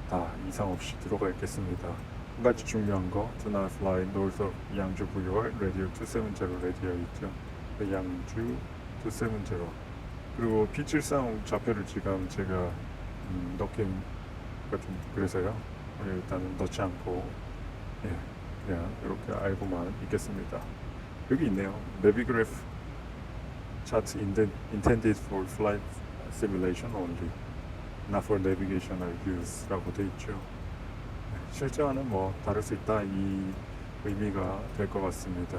[SPEAKER 1] 다 이상 없이 들어가 있겠습니다. 한 가지 중요한 거 Do not fly north of 양주 부여월 라디오 270 라디오 있죠. 양주 270 그리고 P73 좌표를 지금 제가 넣기가 좀 그래서요. 일단은 넣지 않고 그냥 이렇게 알고만 있겠습니다. 여기 있네요. Navigraph chart intended for flight simulation only, not for navigational use라고 돼 있죠. 실제와는 뭐 다를 수 있다 이 의미가 될 것 같습니다.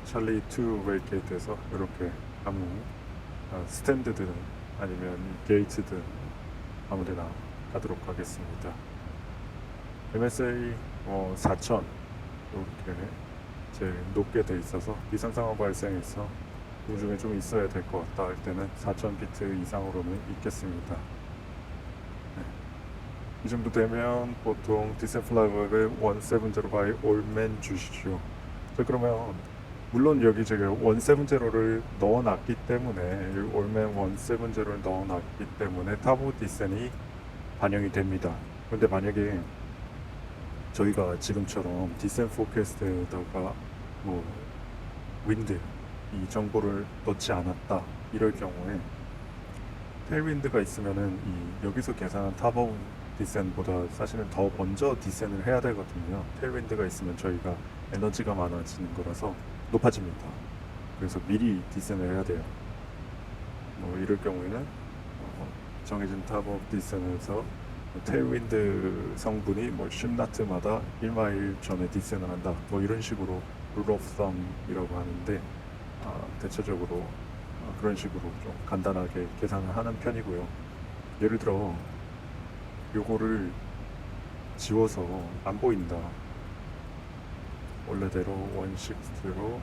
[SPEAKER 1] 찰리 2 웨이게이트에서 이렇게 아무 스탠드든 아니면 게이트든 아무데나 가도록 하겠습니다. MSA 4,000 이렇게 제일 높게 돼 있어서 비상 상황 발생해서 공중에 좀 있어야 될 것 같다 할 때는 4,000피트 이상으로는 있겠습니다. 이 정도 되면 보통 디센플라이버를 170 by 올맨 주시죠. 자, 그러면 물론 여기 제가 170를 넣어놨기 때문에 올맨 170를 넣어놨기 때문에 타보 디센이 반영이 됩니다. 그런데 만약에 저희가 지금처럼 디센 포캐스트에다가 뭐 윈드 이 정보를 넣지 않았다 이럴 경우에 테일윈드가 있으면은 이 여기서 계산한 타보 디센보다 사실은 더 먼저 디센을 해야 되거든요. 테일윈드가 있으면 저희가 에너지가 많아지는 거라서 높아집니다. 그래서 미리 디센을 해야 돼요. 뭐 이럴 경우에는 정해진 탑업 디센에서 테일윈드 성분이 뭐 10나트마다 1마일 전에 디센을 한다. 뭐 이런 식으로 룰 오브 썸이라고 하는데 대체적으로 그런 식으로 좀 간단하게 계산을 하는 편이고요. 예를 들어 요거를 지워서 안 보인다. 원래대로 원식스로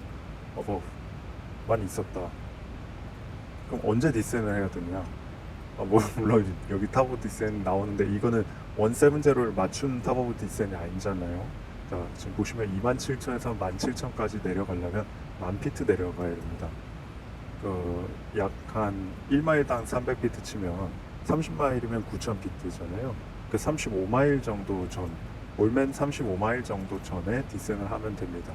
[SPEAKER 1] 어버만 있었다. 그럼 언제 디센을 해야 되냐? 물론 여기 탑 오브 디센 나오는데 이거는 170를 맞춘 탑 오브 디센이 아니잖아요. 자, 지금 보시면 27,000에서 17,000까지 내려가려면 10,000피트 내려가야 됩니다. 약 한 1마일당 300피트 치면 30마일이면 9,000피트잖아요. 그 35마일 정도 전, 올맨 35마일 정도 전에 디센을 하면 됩니다.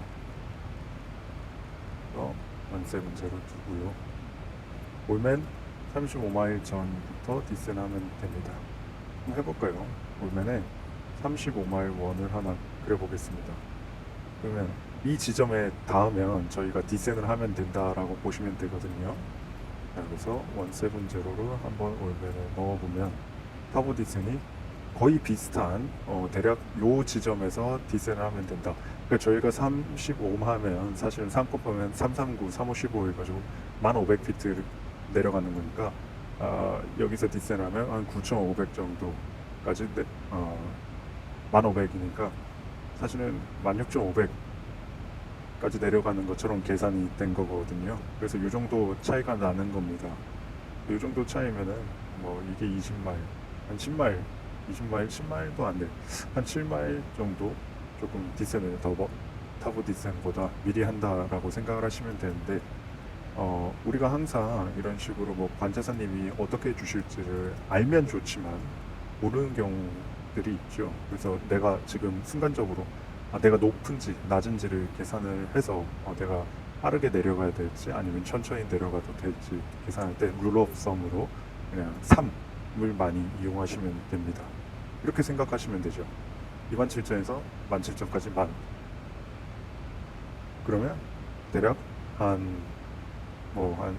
[SPEAKER 1] 170 두고요. 올맨 35마일 전부터 디센하면 됩니다. 한번 해볼까요? 올맨에 35마일 원을 하나 그려보겠습니다. 그러면 이 지점에 닿으면 저희가 디센을 하면 된다라고 보시면 되거든요. 자, 그래서 170를 한번 올맨에 넣어보면 타보 디센이 거의 비슷한 대략 요 지점에서 디센을 하면 된다. 그러니까 저희가 35 하면 사실은 3 곱하면 339, 3515 해가지고 1500피트를 내려가는 거니까 여기서 디센을 하면 한 9500 정도까지 1500이니까 사실은 16500까지 내려가는 것처럼 계산이 된 거거든요. 그래서 이 정도 차이가 나는 겁니다. 이 정도 차이면은 뭐 이게 20마일, 한 10마일, 20마일, 10마일도 안 돼. 한 7마일 정도 조금 디센을 타보 디센보다 미리 한다라고 생각을 하시면 되는데 우리가 항상 이런 식으로 뭐 관제사님이 어떻게 해주실지를 알면 좋지만 모르는 경우들이 있죠. 그래서 내가 지금 순간적으로 내가 높은지 낮은지를 계산을 해서 내가 빠르게 내려가야 될지 아니면 천천히 내려가도 될지 계산할 때 룰 오브 썸으로 그냥 3을 많이 이용하시면 됩니다. 이렇게 생각하시면 되죠. 27,000에서 17,000까지 만. 그러면 대략 한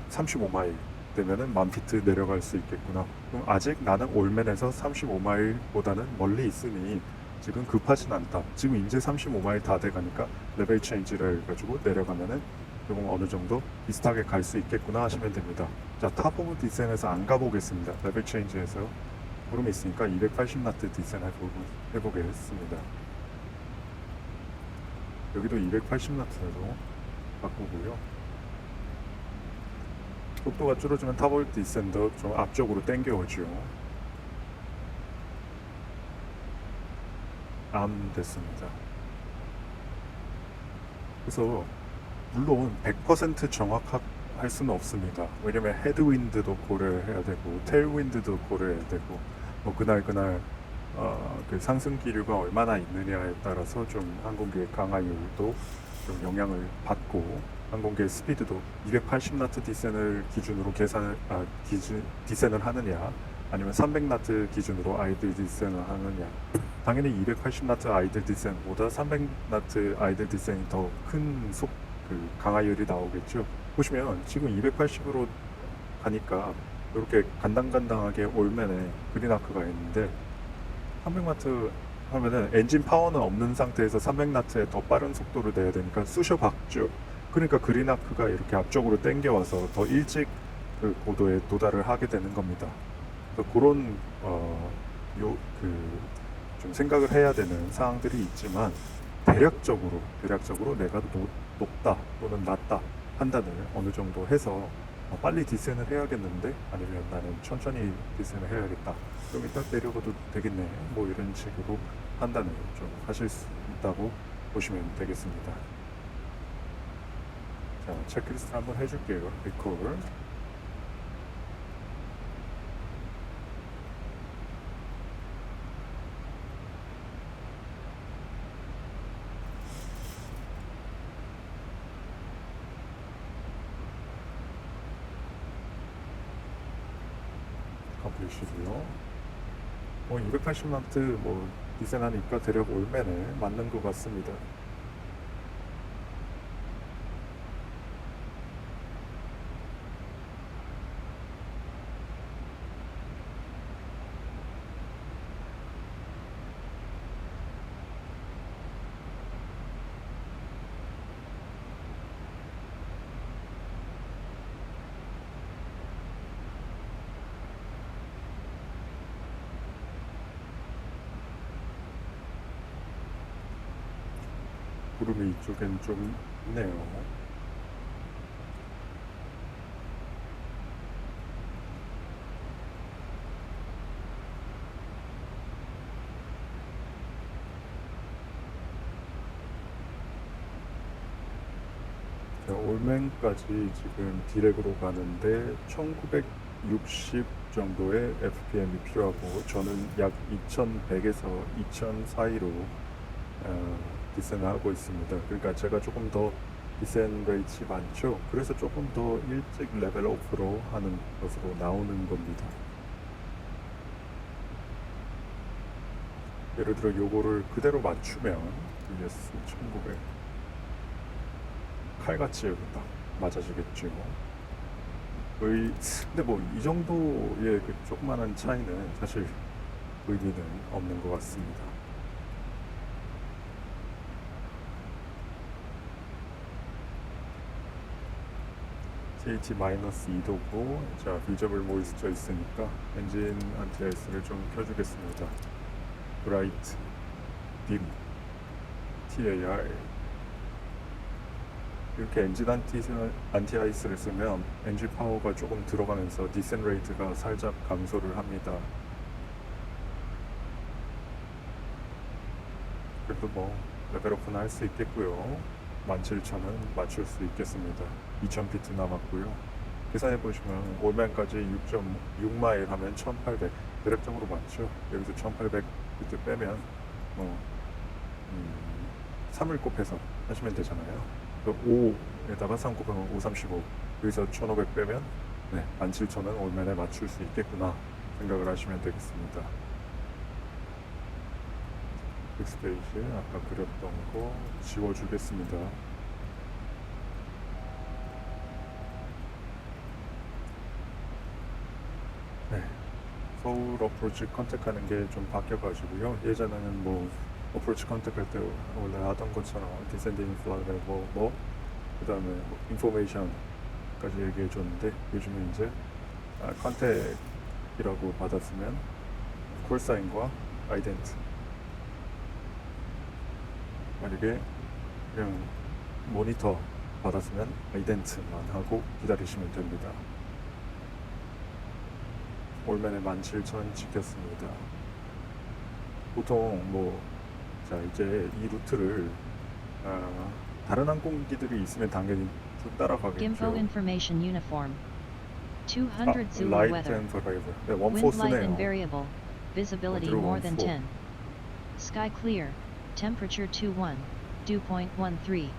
[SPEAKER 1] 35마일 되면은 10,000피트 내려갈 수 있겠구나. 그럼 아직 나는 올맨에서 35마일보다는 멀리 있으니 지금 급하진 않다. 지금 이제 35마일 다 돼가니까 레벨 체인지를 해가지고 내려가면은 조금 어느 정도 비슷하게 갈 수 있겠구나 하시면 됩니다. 자, 탑 오브 디센에서 안 가보겠습니다. 레벨 체인지에서 구름이 있으니까 280나트 디센 해보겠습니다. 여기도 280나트로 바꾸고요. 속도가 줄어지면 탑 오브 디센도 좀 앞쪽으로 당겨오죠. 됐습니다. 그래서 물론 100% 정확할 수는 없습니다. 왜냐면 헤드윈드도 고려해야 되고 테일윈드도 고려해야 되고 뭐 그날 그 상승 기류가 얼마나 있느냐에 따라서 좀 항공기의 강하율도 좀 영향을 받고 항공기의 스피드도 280나트 디센을 기준으로 디센을 하느냐 아니면 300나트 기준으로 아이들 디센을 하느냐. 당연히 280나트 아이들 디센보다 300나트 아이들 디센이 더 큰 강하율이 나오겠죠. 보시면 지금 280으로 가니까 이렇게 간당간당하게 올맨에 그린아크가 있는데 300나트 하면은 엔진 파워는 없는 상태에서 300나트에 더 빠른 속도를 내야 되니까 쑤셔 박죠. 그러니까 그린아크가 이렇게 앞쪽으로 당겨와서 더 일찍 그 고도에 도달을 하게 되는 겁니다. 그래서 그런 좀 생각을 해야 되는 사항들이 있지만 대략적으로 내가 높다 또는 낮다 판단을 어느 정도 해서 빨리 디센을 해야겠는데 아니면 나는 천천히 디센을 해야겠다. 그럼 일단 내려가도 되겠네. 뭐 이런 식으로 판단을 좀 하실 수 있다고 보시면 되겠습니다. 자, 체크리스트 한번 해줄게요. 리콜. 컴플리시고요. 280마트 뭐 디센하니까 대략 올매네 맞는 것 같습니다. 구름이 이쪽엔 좀 있네요. 올맨까지 지금 디렉으로 가는데 1960 정도의 FPM이 필요하고 저는 약 2100에서 2000 사이로 디센을 하고 있습니다. 그러니까 제가 조금 더 디센 레이트가 많죠. 그래서 조금 더 일찍 레벨 업으로 하는 것으로 나오는 겁니다. 예를 들어 요거를 그대로 맞추면 VS 1900 칼같이 여기 딱 맞아지겠죠. 근데 뭐 이 정도의 그 조그만한 차이는 사실 의미는 없는 것 같습니다. TH-2도고 자 비저블 모이스처 있으니까 엔진 안티아이스를 좀 켜주겠습니다. 브라이트 빔 TAR 이렇게 엔진 안티아이스를 쓰면 엔진 파워가 조금 들어가면서 디센 레이트가 살짝 감소를 합니다. 그래도 뭐 레벨업은 할 수 있겠고요. 17,000은 맞출 수 있겠습니다. 2000피트 남았고요. 계산해 보시면 올맨까지 6.6마일 하면 1800 대략적으로 맞죠. 여기서 1800피트 빼면 뭐 3을 곱해서 하시면 되잖아요. 5에다가 3 곱하면 535 여기서 1500 빼면 17,000은 올맨에 맞출 수 있겠구나 생각을 하시면 되겠습니다. 빅스페이스 아까 그렸던 거 지워주겠습니다. 서울 어프로치 컨택하는 게 좀 바뀌어가지고요. 예전에는 뭐 어프로치 컨택할 때 원래 하던 것처럼 디센딩 플라그 그 다음에 뭐 인포메이션까지 얘기해 줬는데 요즘은 이제 컨택이라고 받았으면 콜사인과 아이덴티 만약에 그냥 모니터 받았으면 아이덴트만 하고 기다리시면 됩니다. 올맨에 17,000 지켰습니다. 보통 자 이제 이 루트를 다른 항공기들이 있으면 당연히 쭉
[SPEAKER 2] Gimpo
[SPEAKER 1] 따라가겠죠.
[SPEAKER 2] information uniform. 200 Zulu
[SPEAKER 1] Light
[SPEAKER 2] weather.
[SPEAKER 1] and Survivor. 네,
[SPEAKER 2] Wind light and
[SPEAKER 1] 원포스네요.
[SPEAKER 2] variable. Visibility
[SPEAKER 1] 어디로
[SPEAKER 2] more than
[SPEAKER 1] 원포?
[SPEAKER 2] 10. Sky clear. Temperature 21. Dew point 13.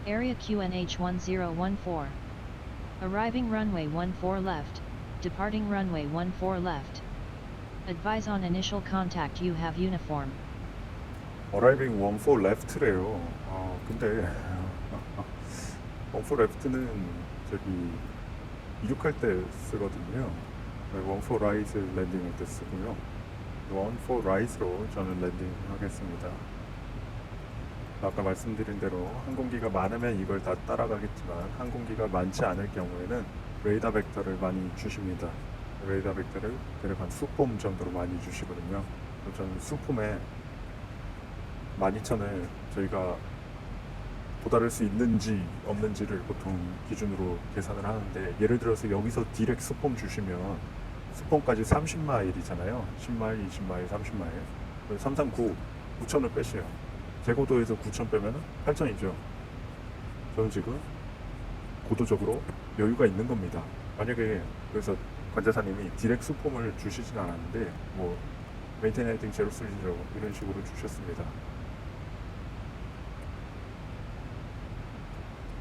[SPEAKER 2] Area QNH 1014. Arriving runway 14 left. Departing runway 14 left. Advise on initial contact. You have uniform.
[SPEAKER 1] Arriving 14 left래요. 근데 14 left는 저기 이륙할 때 쓰거든요. 14 right 랜딩할 때 쓰고요. 14 right로 저는 랜딩 하겠습니다. 아까 말씀드린 대로 항공기가 많으면 이걸 다 따라가겠지만 항공기가 많지 않을 경우에는 레이더 벡터를 많이 주십니다. 레이더 벡터를 대략 한 수폼 정도로 많이 주시거든요. 저는 수폼에 12,000을 저희가 도달할 수 있는지 없는지를 보통 기준으로 계산을 하는데 예를 들어서 여기서 디렉 수폼 주시면 수폼까지 30마일이잖아요. 10마일, 20마일, 30마일 339, 9,000을 빼셔요. 제고도에서 9,000 빼면 8,000이죠. 저는 지금 고도적으로 여유가 있는 겁니다. 만약에 그래서 관제사님이 디렉 수폼을 주시진 않았는데 메인테이닝 제로 30 이런 식으로 주셨습니다.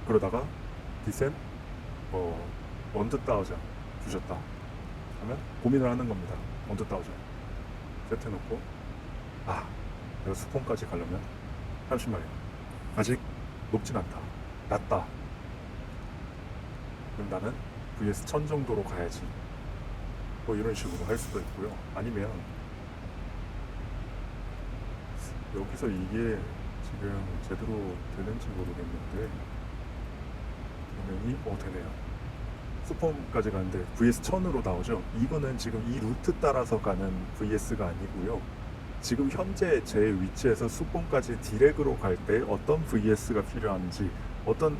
[SPEAKER 1] 그러다가 디센 원드 다우전 주셨다 하면 고민을 하는 겁니다. 원드 다우전 세트해놓고 내가 수폰까지 가려면 30마일 아직 높진 않다, 낮다. 그럼 나는 VS 1000 정도로 가야지, 뭐 이런 식으로 할 수도 있고요. 아니면 여기서 이게 지금 제대로 되는지 모르겠는데 화면이 되네요. 수폼까지 가는데 VS 1000으로 나오죠. 이거는 지금 이 루트 따라서 가는 VS가 아니고요. 지금 현재 제 위치에서 수폼까지 디렉으로 갈 때 어떤 VS가 필요한지, 어떤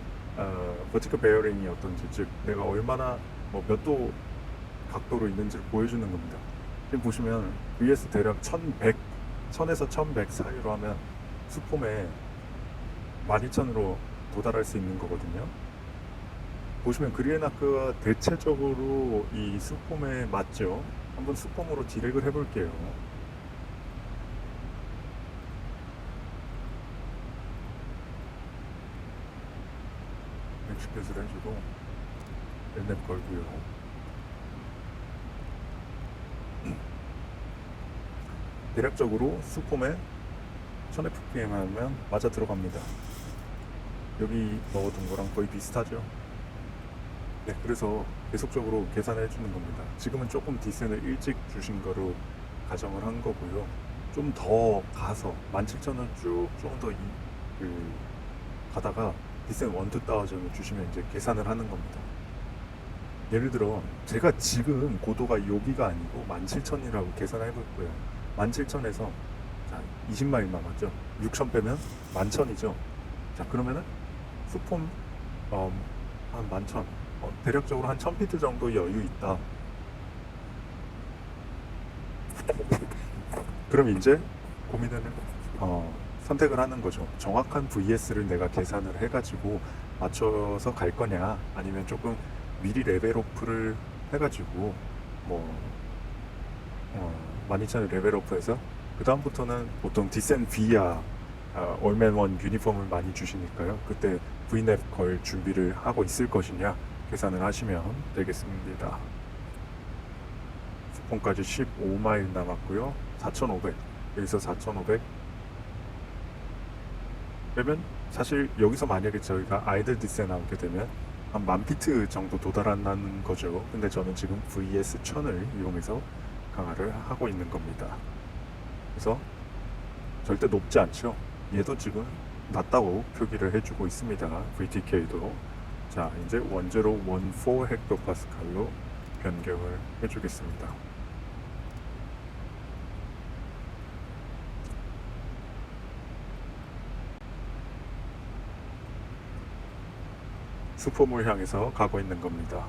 [SPEAKER 1] 버티컬 베어링이 어떤지, 즉 내가 얼마나 몇 도 각도로 있는지를 보여주는 겁니다. 지금 보시면 VS 대략 1100, 1000에서 1100 사이로 하면 수폼에 12000으로 도달할 수 있는 거거든요. 보시면 그리엔아크가 대체적으로 이 수폼에 맞죠. 한번 수폼으로 디렉을 해볼게요. 엑스패스를 해주고 랜랩 걸고요. 대략적으로 수폼에 1000fpm 하면 맞아 들어갑니다. 여기 넣어둔 거랑 거의 비슷하죠. 네, 그래서 계속적으로 계산을 해주는 겁니다. 지금은 조금 디센을 일찍 주신 거로 가정을 한 거고요. 좀 더 가서 17,000원 쭉 좀 더 가다가 디센 1, 2,000을 주시면 이제 계산을 하는 겁니다. 예를 들어 제가 지금 고도가 여기가 아니고 17,000이라고 계산을 해볼 거예요. 17,000에서 20마일 남았죠. 6,000 빼면 11,000이죠. 자, 그러면은 수폼 한 11,000, 대략적으로 한 1000피트 정도 여유 있다. 그럼 이제 고민을 선택을 하는 거죠. 정확한 VS를 내가 계산을 해가지고 맞춰서 갈 거냐, 아니면 조금 미리 레벨오프를 해가지고 12,000을 레벨오프해서 그 다음부터는 보통 디센 V야 올맨원 유니폼을 많이 주시니까요. 그때 V랩 걸 준비를 하고 있을 것이냐 계산을 하시면 되겠습니다. 수폰까지 15마일 남았고요. 4,500, 여기서 4,500 빼면 사실 여기서 만약에 저희가 아이들 디센 나오게 되면 한 10,000피트 정도 도달한다는 거죠. 근데 저는 지금 VS 1000을 이용해서 강화를 하고 있는 겁니다. 그래서 절대 높지 않죠. 얘도 지금 낮다고 표기를 해주고 있습니다. VTK도. 자, 이제 1014 헥토파스칼로 변경을 해주겠습니다. 수포물 향해서 가고 있는 겁니다.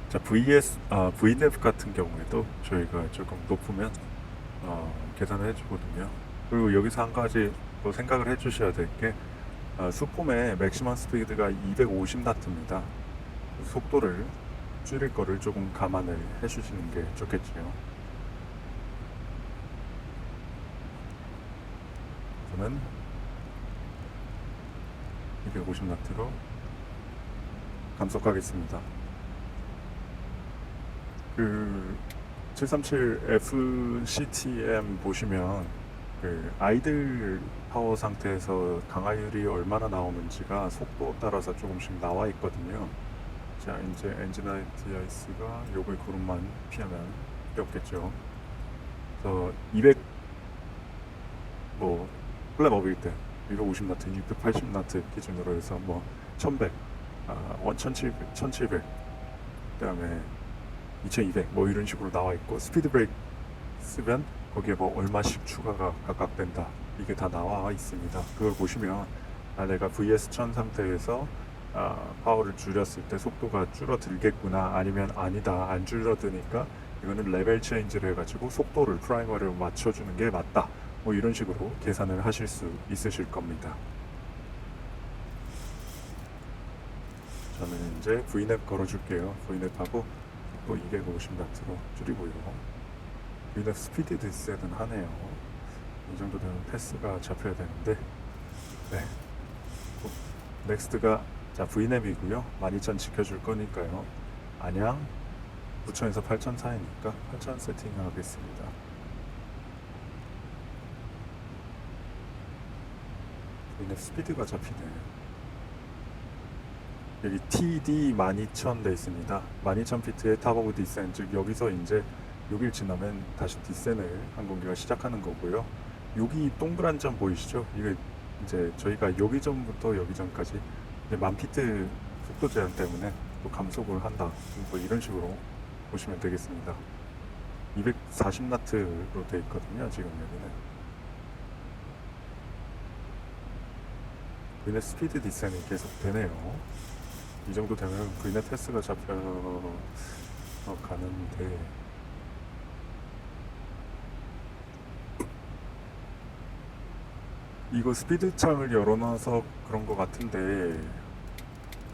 [SPEAKER 1] 자, VNF 같은 경우에도 저희가 조금 높으면 계산을 해주거든요. 그리고 여기서 한 가지 또 생각을 해주셔야 될 게 수폼의 맥시멈 스피드가 250나트입니다. 속도를 줄일 거를 조금 감안을 해주시는 게 좋겠지요. 저는 250나트로 감속하겠습니다. 737 FCTM 보시면 아이들 파워 상태에서 강하율이 얼마나 나오는지가 속도 따라서 조금씩 나와 있거든요. 자, 이제 엔진아이 TIS가 요걸 그룹만 피하면 필요 없겠죠. 그래서 200 플랩 업일 때 250나트, 680나트 기준으로 해서 1100, 1700, 그다음에 2200 이런 식으로 나와 있고, 스피드 브레이크 쓰면 거기에 얼마씩 추가가 각각 된다, 이게 다 나와 있습니다. 그걸 보시면 내가 VS 1000 상태에서 파워를 줄였을 때 속도가 줄어들겠구나, 아니면 아니다, 안 줄어드니까 이거는 레벨 체인지를 해가지고 속도를 프라이머를 맞춰주는 게 맞다, 이런 식으로 계산을 하실 수 있으실 겁니다. 저는 이제 V랩 걸어줄게요. V랩하고 또 250나트로 줄이고요. V랩 스피드 디셋은 하네요. 이 정도 되면 패스가 잡혀야 되는데, 네, 넥스트가 자 V냅이고요. 12,000 지켜줄 거니까요. 안양 9,000에서 8,000 사이니까 8,000 세팅하겠습니다. V냅 스피드가 잡히네. 여기 TD 12,000 돼 있습니다. 12,000피트의 탑 오브 디센, 즉 여기서 이제 6일 지나면 다시 디센을 항공기가 시작하는 거고요. 여기 동그란 점 보이시죠? 이게 이제 저희가 여기 전부터 여기 전까지 이제 1000피트 속도 제한 때문에 또 감속을 한다. 뭐 이런 식으로 보시면 되겠습니다. 240나트로 돼 있거든요. 지금 여기는. Vnet 스피드 디센이 계속 되네요. 이 정도 되면 Vnet 패스가 잡혀 가는데 이거 스피드 창을 열어놔서 그런 것 같은데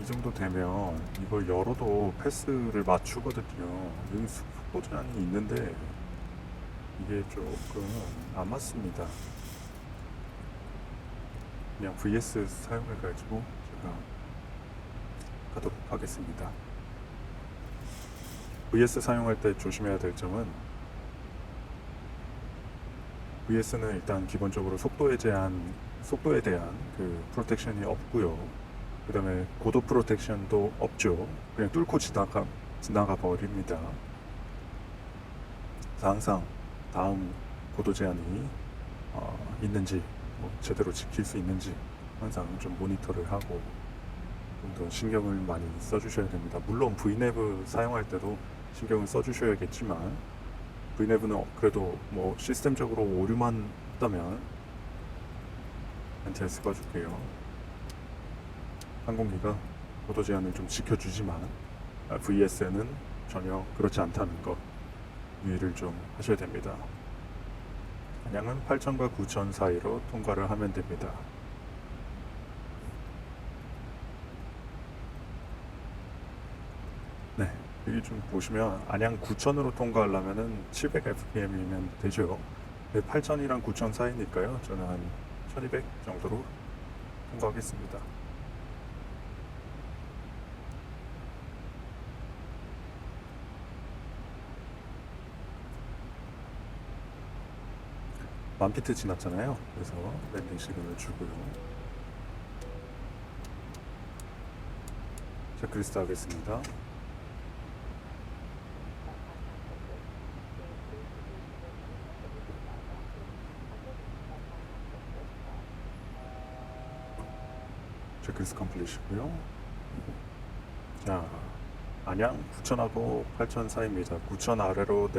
[SPEAKER 1] 이 정도 되면 이걸 열어도 패스를 맞추거든요. 여기 속도 제한이 있는데 이게 조금 안 맞습니다. 그냥 VS 사용해가지고 제가 가도록 하겠습니다. VS 사용할 때 조심해야 될 점은 VS는 일단 기본적으로 속도에 대한 그 프로텍션이 없고요. 그 다음에 고도 프로텍션도 없죠. 그냥 뚫고 지나가 버립니다. 그래서 항상 다음 고도 제한이 있는지 뭐 제대로 지킬 수 있는지 항상 좀 모니터를 하고 좀 더 신경을 많이 써주셔야 됩니다. 물론 Vnev 사용할 때도 신경을 써주셔야겠지만 Vnev는 그래도 뭐 시스템적으로 오류만 있다면 NTS 꺼줄게요. 항공기가 고도 제한을 좀 지켜주지만 VS는 전혀 그렇지 않다는 거 유의를 좀 하셔야 됩니다. 안양은 8,000과 9,000 사이로 통과를 하면 됩니다. 네, 여기 좀 보시면 안양 9,000으로 통과하려면은 700 fpm이면 되죠. 8,000이랑 9,000 사이니까요. 저는 한 1,200 정도로 통과하겠습니다. 만피트 지났잖아요. 그래서 랜딩 시그널 주고요. 체크리스트 하겠습니다. 체크리스트 컴플리시고요. 자, 안양 9,000하고 8,000 사이입니다. 9,000 아래로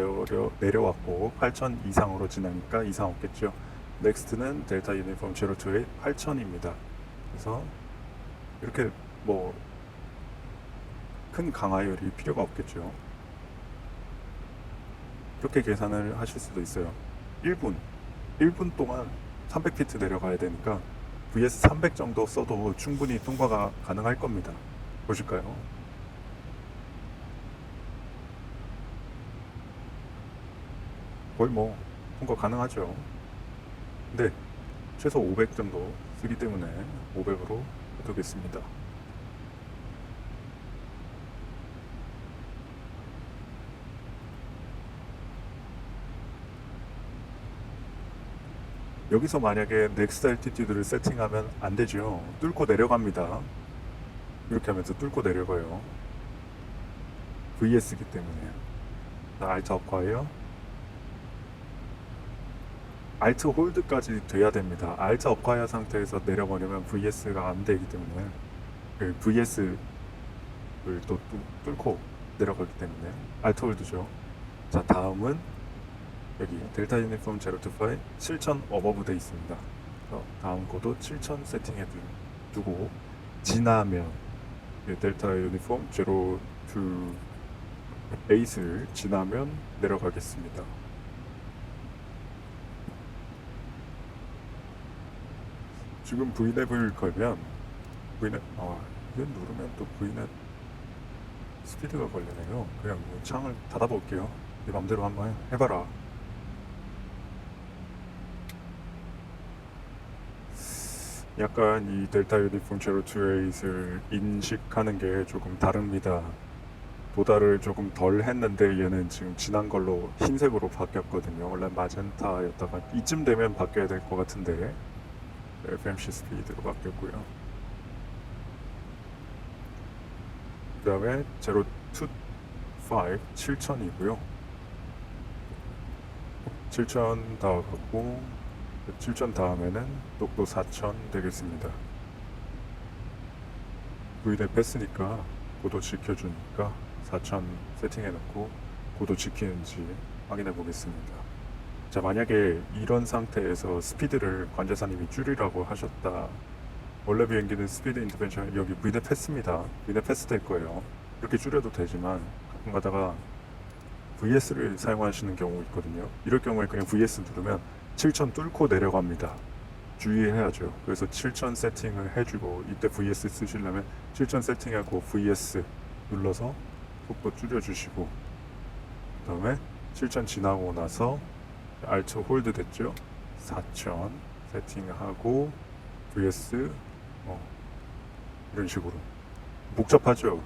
[SPEAKER 1] 내려왔고 8,000 이상으로 지나니까 이상 없겠죠. 넥스트는 델타 유니폼 028 8,000입니다. 그래서 이렇게 뭐 큰 강하율이 필요가 없겠죠. 이렇게 계산을 하실 수도 있어요. 1분 동안 300피트 내려가야 되니까 VS 300 정도 써도 충분히 통과가 가능할 겁니다. 보실까요? 거의 뭐 통과 가능하죠. 근데 최소 500 정도 쓰기 때문에 500으로 해두겠습니다. 여기서 만약에 넥스트 알티튜드를 세팅하면 안 되죠. 뚫고 내려갑니다. 이렇게 하면서 뚫고 내려가요. VS기 때문에. 알트 업과예요. 알트 홀드까지 돼야 됩니다. 알트 업과야 상태에서 내려버리면 VS가 안 되기 때문에 그 VS를 또 뚫고 내려가기 때문에 알트 홀드죠. 자, 다음은 여기 델타 유니폼 025 7,000 어버브 돼 있습니다. 다음 고도 7,000 세팅해 두고 지나면 델타 유니폼 028을 지나면 내려가겠습니다. 지금 V냅을 걸면 V냅 이거 누르면 또 V냅 스피드가 걸리네요. 그냥 창을 닫아 볼게요. 네 맘대로 한번 해봐라. 약간 이 델타 유니폼 제로 투 에잇을 인식하는 게 조금 다릅니다. 도달을 조금 덜 했는데 얘는 지금 진한 걸로 흰색으로 바뀌었거든요. 원래 마젠타였다가 이쯤 되면 바뀌어야 될 것 같은데 FMC 스피드로 바뀌었고요. 그 다음에 제로 투 5 7000이고요. 7000 다 갔고 7000 다음에는 속도 4000 되겠습니다. V대 패스니까 고도 지켜주니까 4000 세팅해놓고 고도 지키는지 확인해 보겠습니다. 자, 만약에 이런 상태에서 스피드를 관제사님이 줄이라고 하셨다. 원래 비행기는 스피드 인터벤션 여기 V대 패스입니다. V대 패스 될 거예요. 이렇게 줄여도 되지만 가끔 가다가 VS를 사용하시는 경우 있거든요. 이럴 경우에 그냥 VS 누르면 7000 뚫고 내려갑니다. 주의해야죠. 그래서 7000 세팅을 해주고 이때 VS 쓰시려면 7000 세팅하고 VS 눌러서 속도 줄여주시고 그 다음에 7000 지나고 나서 Alt 홀드 됐죠? 4000 세팅하고 VS 이런 식으로 복잡하죠.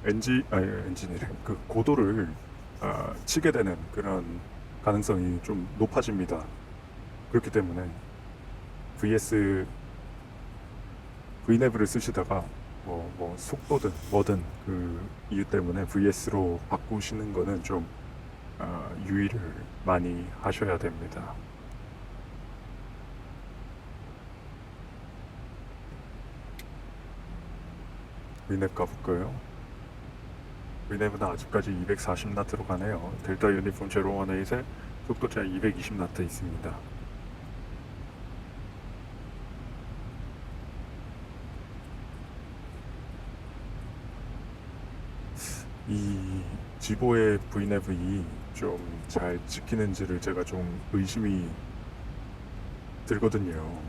[SPEAKER 1] 엔진이래. 그 고도를 치게 되는 그런 가능성이 좀 높아집니다. 그렇기 때문에 VNav를 쓰시다가 뭐 속도든 뭐든 그 이유 때문에 VS로 바꾸시는 거는 좀 유의를 많이 하셔야 됩니다. VNav 가볼까요? VNav는 아직까지 240나트로 가네요. 델타 유니폼 01에이의 속도차 220나트 있습니다. 이 지보의 VNav이 좀 잘 지키는지를 제가 좀 의심이 들거든요.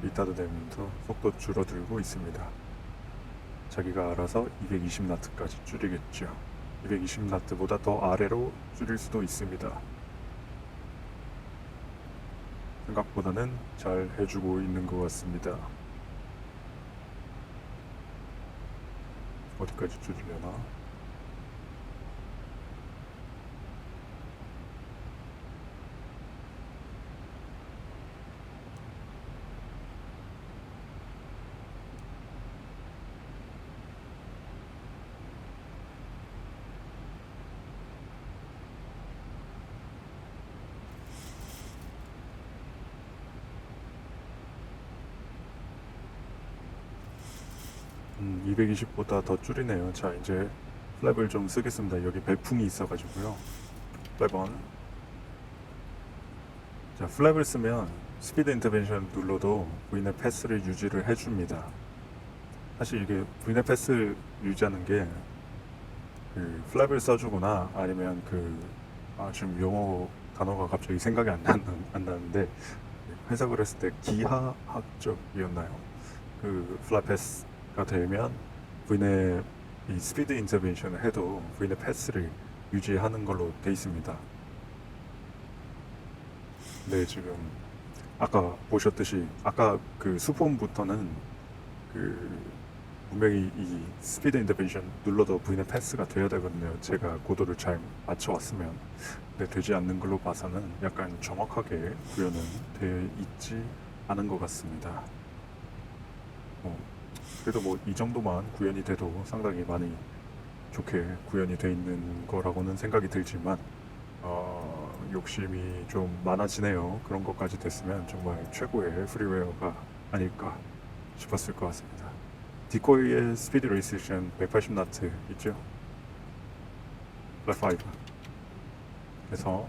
[SPEAKER 1] 리타드 되면서 속도 줄어들고 있습니다. 자기가 알아서 220나트까지 줄이겠죠. 220나트보다 더 아래로 줄일 수도 있습니다. 생각보다는 잘 해주고 있는 것 같습니다. 어디까지 줄이려나? 음, 220보다 더 줄이네요. 자, 이제 플랩을 좀 쓰겠습니다. 여기 배풍이 있어가지고요. 플랩 온. 자, 플랩을 쓰면 스피드 인터벤션 눌러도 VNAV 패스를 유지를 해줍니다. 사실 이게 VNAV 패스 유지하는 게 그 플랩을 써주거나 아니면 지금 영어 단어가 갑자기 생각이 안 나는데 해석을 했을 때 기하학적이었나요? 그 플랩 패스가 되면 VNAV 이 스피드 인터벤션을 해도 VNAV 패스를 유지하는 걸로 돼 있습니다. 네, 지금 아까 보셨듯이 아까 그 수폼부터는 분명히 이 스피드 인터벤션 눌러도 VNAV 패스가 돼야 되거든요. 제가 고도를 잘 맞춰왔으면. 근데 되지 않는 걸로 봐서는 약간 정확하게 구현은 되어 있지 않은 것 같습니다. 그래도 뭐 이 정도만 구현이 돼도 상당히 많이 좋게 구현이 돼 있는 거라고는 생각이 들지만 욕심이 좀 많아지네요. 그런 것까지 됐으면 정말 최고의 프리웨어가 아닐까 싶었을 것 같습니다. 디코이의 스피드 레이스션 180나트 있죠? 플랫 5 그래서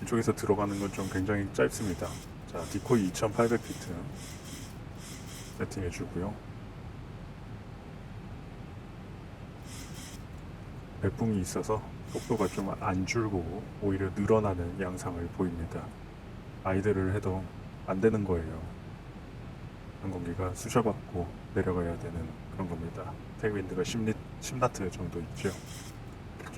[SPEAKER 1] 이쪽에서 들어가는 건 좀 굉장히 짧습니다. 자, 디코이 2800피트 세팅해 주고요. 배풍이 있어서 속도가 좀 안 줄고 오히려 늘어나는 양상을 보입니다. 아이들을 해도 안 되는 거예요. 항공기가 수셔받고 내려가야 되는 그런 겁니다. 테일윈드가 10나트 정도 있죠.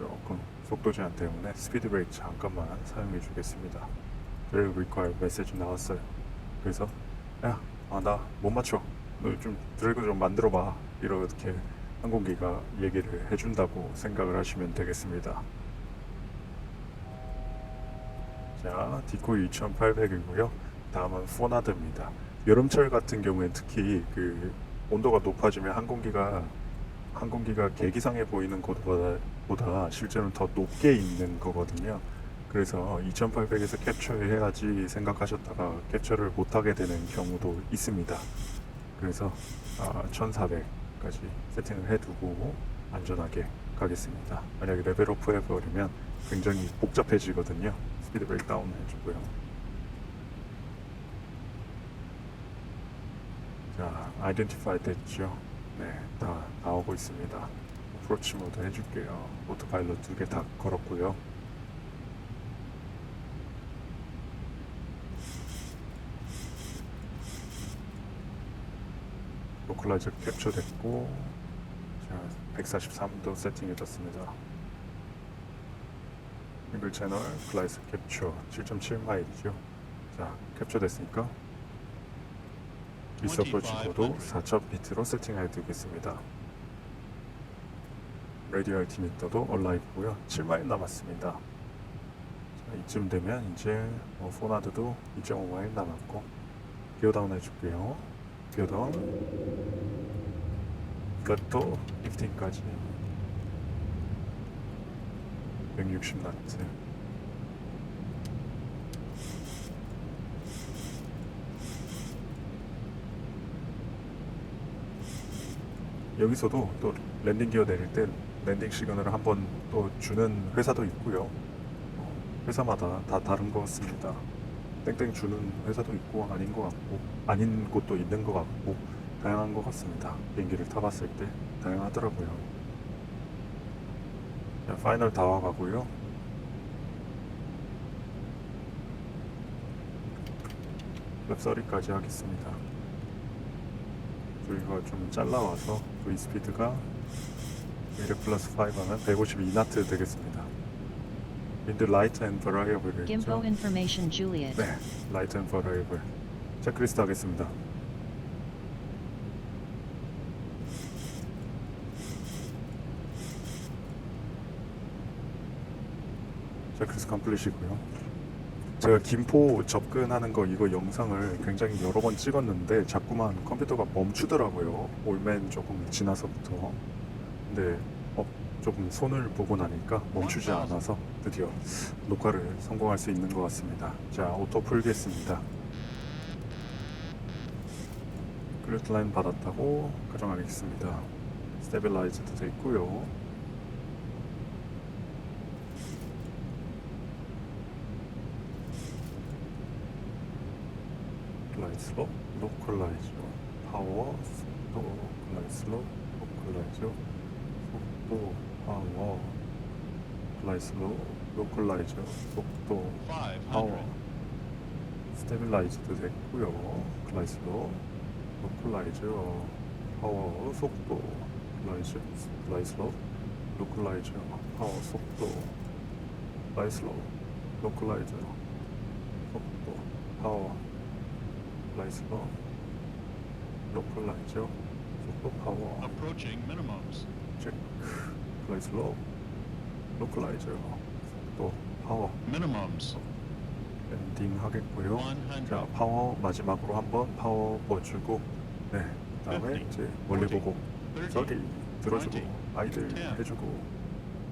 [SPEAKER 1] 조금 속도 제한 때문에 스피드 브레이크 잠깐만 사용해 주겠습니다. Very required 메시지 나왔어요. 그래서 야, 나 못 맞춰. 너 좀 드래그 좀 만들어 봐. 이렇게 항공기가 얘기를 해준다고 생각을 하시면 되겠습니다. 자, 디코이 2800이고요. 다음은 포나드입니다. 여름철 같은 경우엔 특히 그 온도가 높아지면 항공기가 계기상에 보이는 곳보다 실제로는 더 높게 있는 거거든요. 그래서 2800에서 캡처해야지 생각하셨다가 캡처를 못하게 되는 경우도 있습니다. 그래서 1400까지 세팅을 해두고 안전하게 가겠습니다. 만약에 레벨오프 해버리면 굉장히 복잡해지거든요. 스피드 브레이크 다운 해주고요. 자, 아이덴티파이 됐죠? 네, 다 나오고 있습니다. 어프로치 모드 해줄게요. 오토파일럿 2개 다 걸었고요. 로컬라이저 캡처 됐고, 자, 143도 세팅해뒀습니다. 싱글 채널 글라이스 캡처 7.7마일이죠. 자, 캡처 됐으니까 미스 어프로치 고도 4,000피트로 세팅해 두겠습니다. 레디오 알티미터도 얼라이브고요. 7마일 남았습니다. 자, 이쯤 되면 이제 포나드도 2.5마일 남았고 기어다운 해줄게요. 기어다운 플랫도 15까지 160나트. 여기서도 또 랜딩 기어 내릴 때 랜딩 시그널을 한번 또 주는 회사도 있고요. 회사마다 다 다른 것 같습니다. 땡땡 주는 회사도 있고 아닌 것 같고 아닌 곳도 있는 것 같고 다양한 것 같습니다. 비행기를 타봤을 때 다양하더라고요. 자, 파이널 다 와가고요. 랩서리까지 하겠습니다. 저희가 좀 잘라와서 V 스피드가 1 플러스 5하면 152나트 되겠습니다. 윈드 라이트 앤 버라이어블을
[SPEAKER 2] Gimpo
[SPEAKER 1] 했죠.
[SPEAKER 2] information Juliet.
[SPEAKER 1] 네, 라이트 앤 버라이어블 체크리스트 하겠습니다. 체크리스트 컴플릿이고요. 제가 김포 접근하는 거 이거 영상을 굉장히 여러 번 찍었는데 자꾸만 컴퓨터가 멈추더라고요. 올맨 조금 지나서부터. 근데 조금 손을 보고 나니까 멈추지 않아서 드디어 녹화를 성공할 수 있는 것 같습니다. 자, 오토 풀겠습니다. 클리어트 라인 받았다고 가정하겠습니다. 스테빌라이즈도 돼 있고요. 슬로 로컬라이저 파워 속도 글라이슬로 로컬라이저 속도 파워 글라이슬로 로컬라이저 속도 파워 스테빌라이즈도 됐고요. 글라이슬로 로컬라이저 파워 속도 글라이슬로 로컬라이저 파워 속도 글라이슬로 로컬라이저 속도 파워 글라이슬로 로컬라이저 속도 파워
[SPEAKER 4] Approaching minimums.
[SPEAKER 1] 체크 글라이슬로 로컬라이저 속도 파워
[SPEAKER 4] Minimums.
[SPEAKER 1] 랜딩 하겠고요.
[SPEAKER 4] 100.
[SPEAKER 1] 자, 파워 마지막으로 한번 파워 보여주고 네, 그다음에 이제 멀리 보고
[SPEAKER 4] 30.
[SPEAKER 1] 저기 들어주고
[SPEAKER 4] 20,
[SPEAKER 1] 아이들
[SPEAKER 4] 10.
[SPEAKER 1] 해주고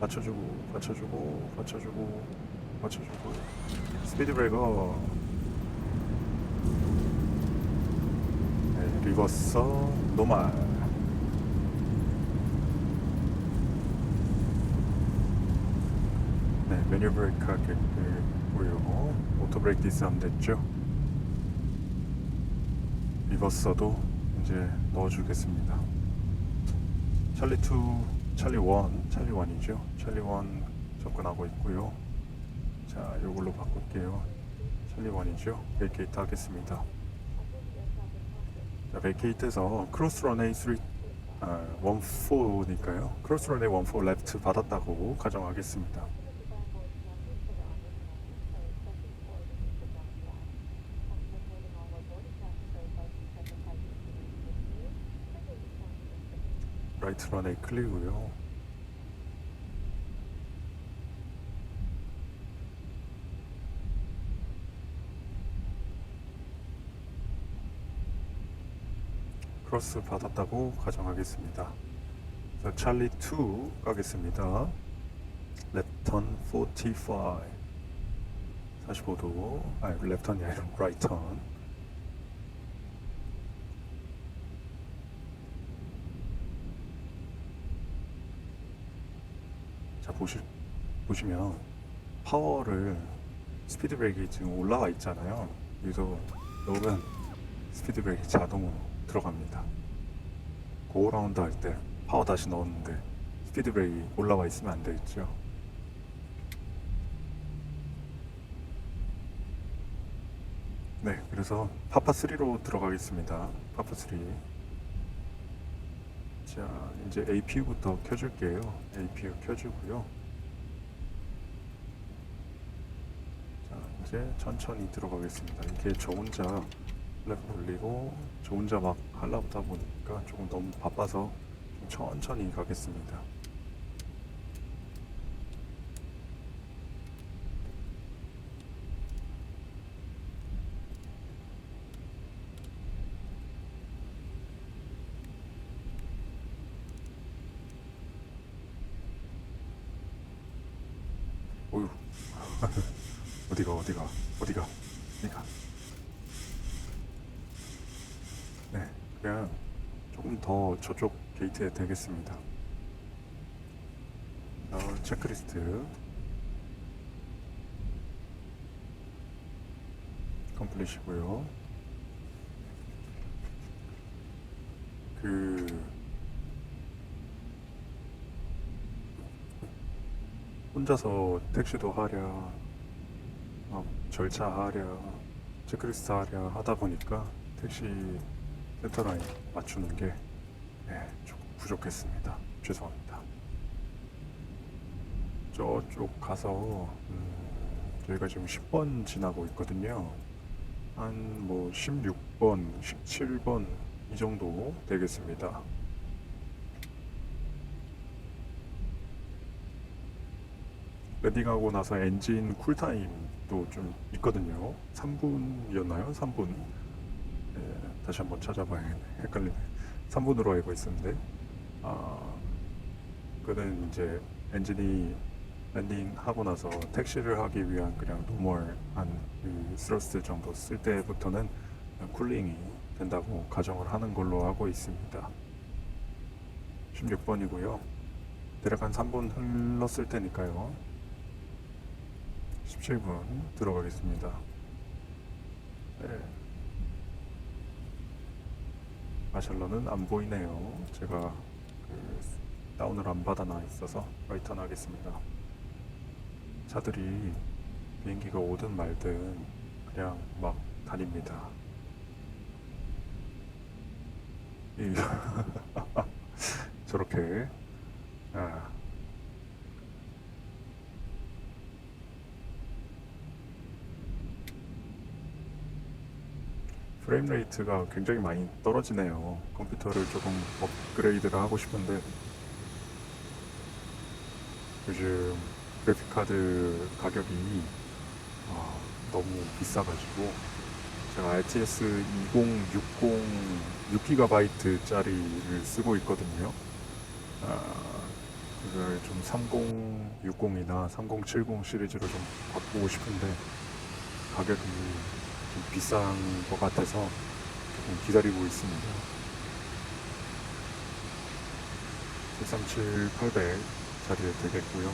[SPEAKER 1] 받쳐주고 받쳐주고 받쳐주고 받쳐주고 스피드 브레이커 네, 리버서 노말 네, 메뉴 브레이크 하겠고요. 오토 브레이크 디스하면 됐죠. 리버서도 이제 넣어주겠습니다. 찰리 2, 찰리 1, 찰리 1이죠. 찰리 1 접근하고 있고요. 자, 이걸로 바꿀게요. 찰리 1이죠. 베이케이트 하겠습니다. 자, 베이케이트에서 크로스런 A3 원포니까요. 크로스런에 원포 레프트 받았다고 가정하겠습니다. 라이트 런에 클리고요. 크로스 받았다고 가정하겠습니다. 자, 찰리 2 가겠습니다. 랩턴 45 45도 랩턴이 아니라 라이턴. 자, 보시면 파워를 스피드 브레이크 지금 올라와 있잖아요. 여기서 넣으면 스피드 브레이크 자동으로 들어갑니다. 고라운드 할 때 파워 다시 넣었는데 스피드 브레이크 올라와 있으면 안 되겠죠. 네, 그래서 파파3로 들어가겠습니다. 파파3. 자, 이제 APU부터 켜줄게요. APU 켜주고요. 자, 이제 천천히 들어가겠습니다. 이게 저 혼자 랩 돌리고 저 혼자 막 하려다 보니까 조금 너무 바빠서 좀 천천히 가겠습니다. 어휴. 어디가. 네, 그냥 조금 더 저쪽 게이트에 되겠습니다. 체크리스트 컴플릿이고요. 혼자서 택시도 하랴, 절차하랴, 체크리스트 하랴 하다 보니까 택시 센터라인 맞추는 게 조금 부족했습니다. 죄송합니다. 저쪽 가서 저희가 지금 10번 지나고 있거든요. 한 뭐 16번, 17번 이 정도 되겠습니다. 랜딩하고 나서 엔진 쿨타임도 좀 있거든요. 3분이었나요? 3분. 다시 한번 찾아봐야겠네. 헷갈리네. 3분으로 알고 있었는데, 그는 이제 엔진이 랜딩하고 나서 택시를 하기 위한 그냥 노멀한 그 스러스트 정도 쓸 때부터는 쿨링이 된다고 가정을 하는 걸로 하고 있습니다. 16번이고요. 대략 한 3분 흘렀을 테니까요. 17분 들어가겠습니다. 네. 마샬러는 안 보이네요. 제가 다운을 안 받아놔 있어서 라이턴 하겠습니다. 차들이 비행기가 오든 말든 그냥 막 다닙니다. 저렇게 프레임 레이트가 굉장히 많이 떨어지네요. 컴퓨터를 조금 업그레이드를 하고 싶은데 요즘 그래픽 카드 가격이 너무 비싸가지고 제가 RTX 2060 6GB짜리를 쓰고 있거든요. 그걸 좀 3060이나 3070 시리즈로 좀 바꾸고 싶은데 가격이 좀 비싼 것 같아서 조금 기다리고 있습니다. 737 800 자리에 되겠고요.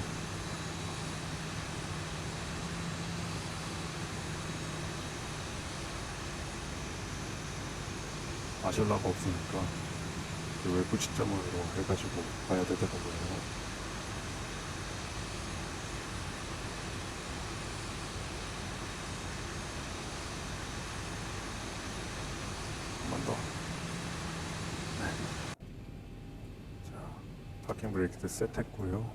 [SPEAKER 1] 마샬라가 없으니까 그 외부 지점으로 해가지고 가야 되더라고요. 한 번 더. 파킹 브레이크도 셋했고요.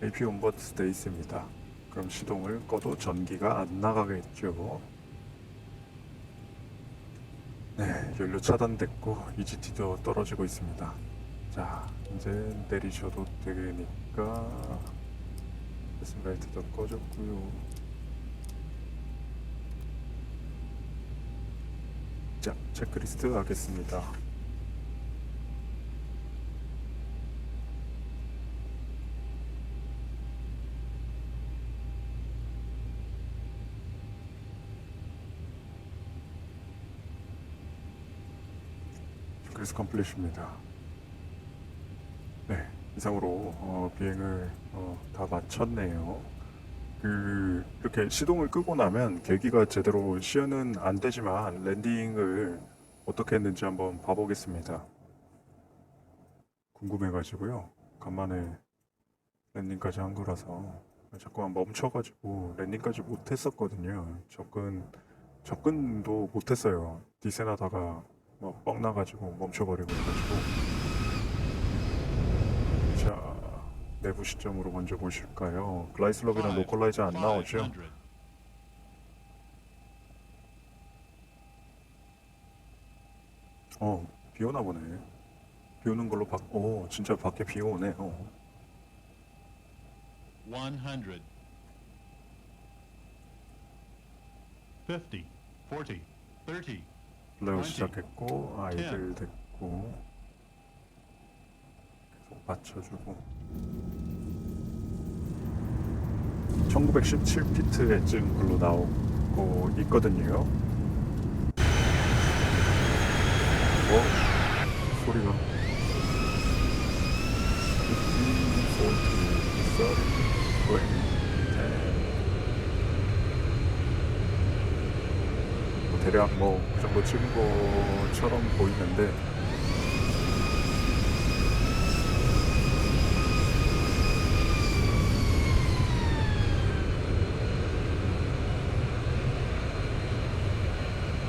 [SPEAKER 1] AP 온보드 돼 있습니다. 그럼 시동을 꺼도 전기가 안 나가겠죠. 네, 연료 차단됐고 EGT도 떨어지고 있습니다. 자, 이제 내리셔도 되니까 패슨라이트도 꺼졌고요. 자, 체크리스트 하겠습니다. 체크리스트 컴플릿입니다. 네, 이상으로 비행을 다 마쳤네요. 이렇게 시동을 끄고 나면 계기가 제대로 시연은 안 되지만 랜딩을 어떻게 했는지 한번 봐보겠습니다. 궁금해가지고요. 간만에 랜딩까지 한 거라서 자꾸만 멈춰가지고 랜딩까지 못했었거든요. 접근도 못했어요. 디센하다가 막 뻥 나가지고 멈춰버리고 해가지고. 자, 내부 시점으로 먼저 보실까요? 글라이슬럽이랑 로컬라이저 안 나오죠?
[SPEAKER 4] 500.
[SPEAKER 1] 비 오나 보네. 비 오는 걸로 진짜 밖에 비 오네.
[SPEAKER 4] 100. 50. 40. 30.
[SPEAKER 1] 플레어 시작했고, 아이들 됐고, 계속 받쳐주고. 1917피트에 지금 글로 나오고 있거든요. 소리가. 15, 40, 30, 20. 대략 그 정도 찍은 것처럼 보이는데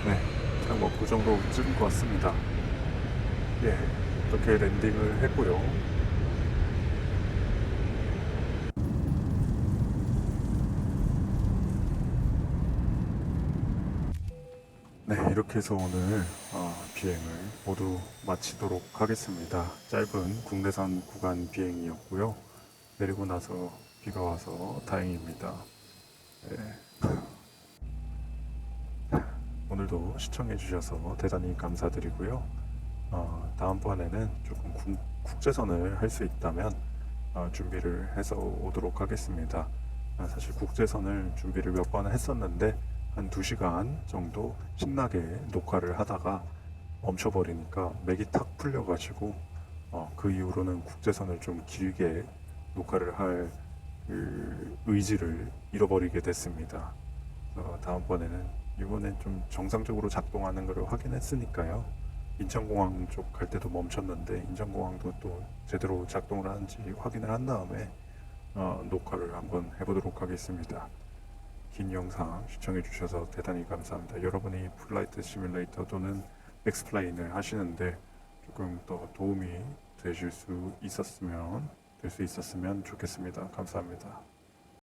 [SPEAKER 1] 네, 그냥 그 정도 찍은 것 같습니다. 예, 이렇게 랜딩을 했고요. 네, 이렇게 해서 오늘 비행을 모두 마치도록 하겠습니다. 짧은 국내선 구간 비행이었고요. 내리고 나서 비가 와서 다행입니다. 네. 오늘도 시청해주셔서 대단히 감사드리고요. 다음번에는 조금 국제선을 할 수 있다면 준비를 해서 오도록 하겠습니다. 사실 국제선을 준비를 몇 번 했었는데 한 2시간 정도 신나게 녹화를 하다가 멈춰버리니까 맥이 탁 풀려가지고 그 이후로는 국제선을 좀 길게 녹화를 할 의지를 잃어버리게 됐습니다. 이번엔 좀 정상적으로 작동하는 것을 확인했으니까요. 인천공항 쪽 갈 때도 멈췄는데 인천공항도 또 제대로 작동을 하는지 확인을 한 다음에 녹화를 한번 해보도록 하겠습니다. 긴 영상 시청해 주셔서 대단히 감사합니다. 여러분이 플라이트 시뮬레이터 또는 엑스플레인을 하시는데 조금 더 도움이 될 수 있었으면 좋겠습니다. 감사합니다.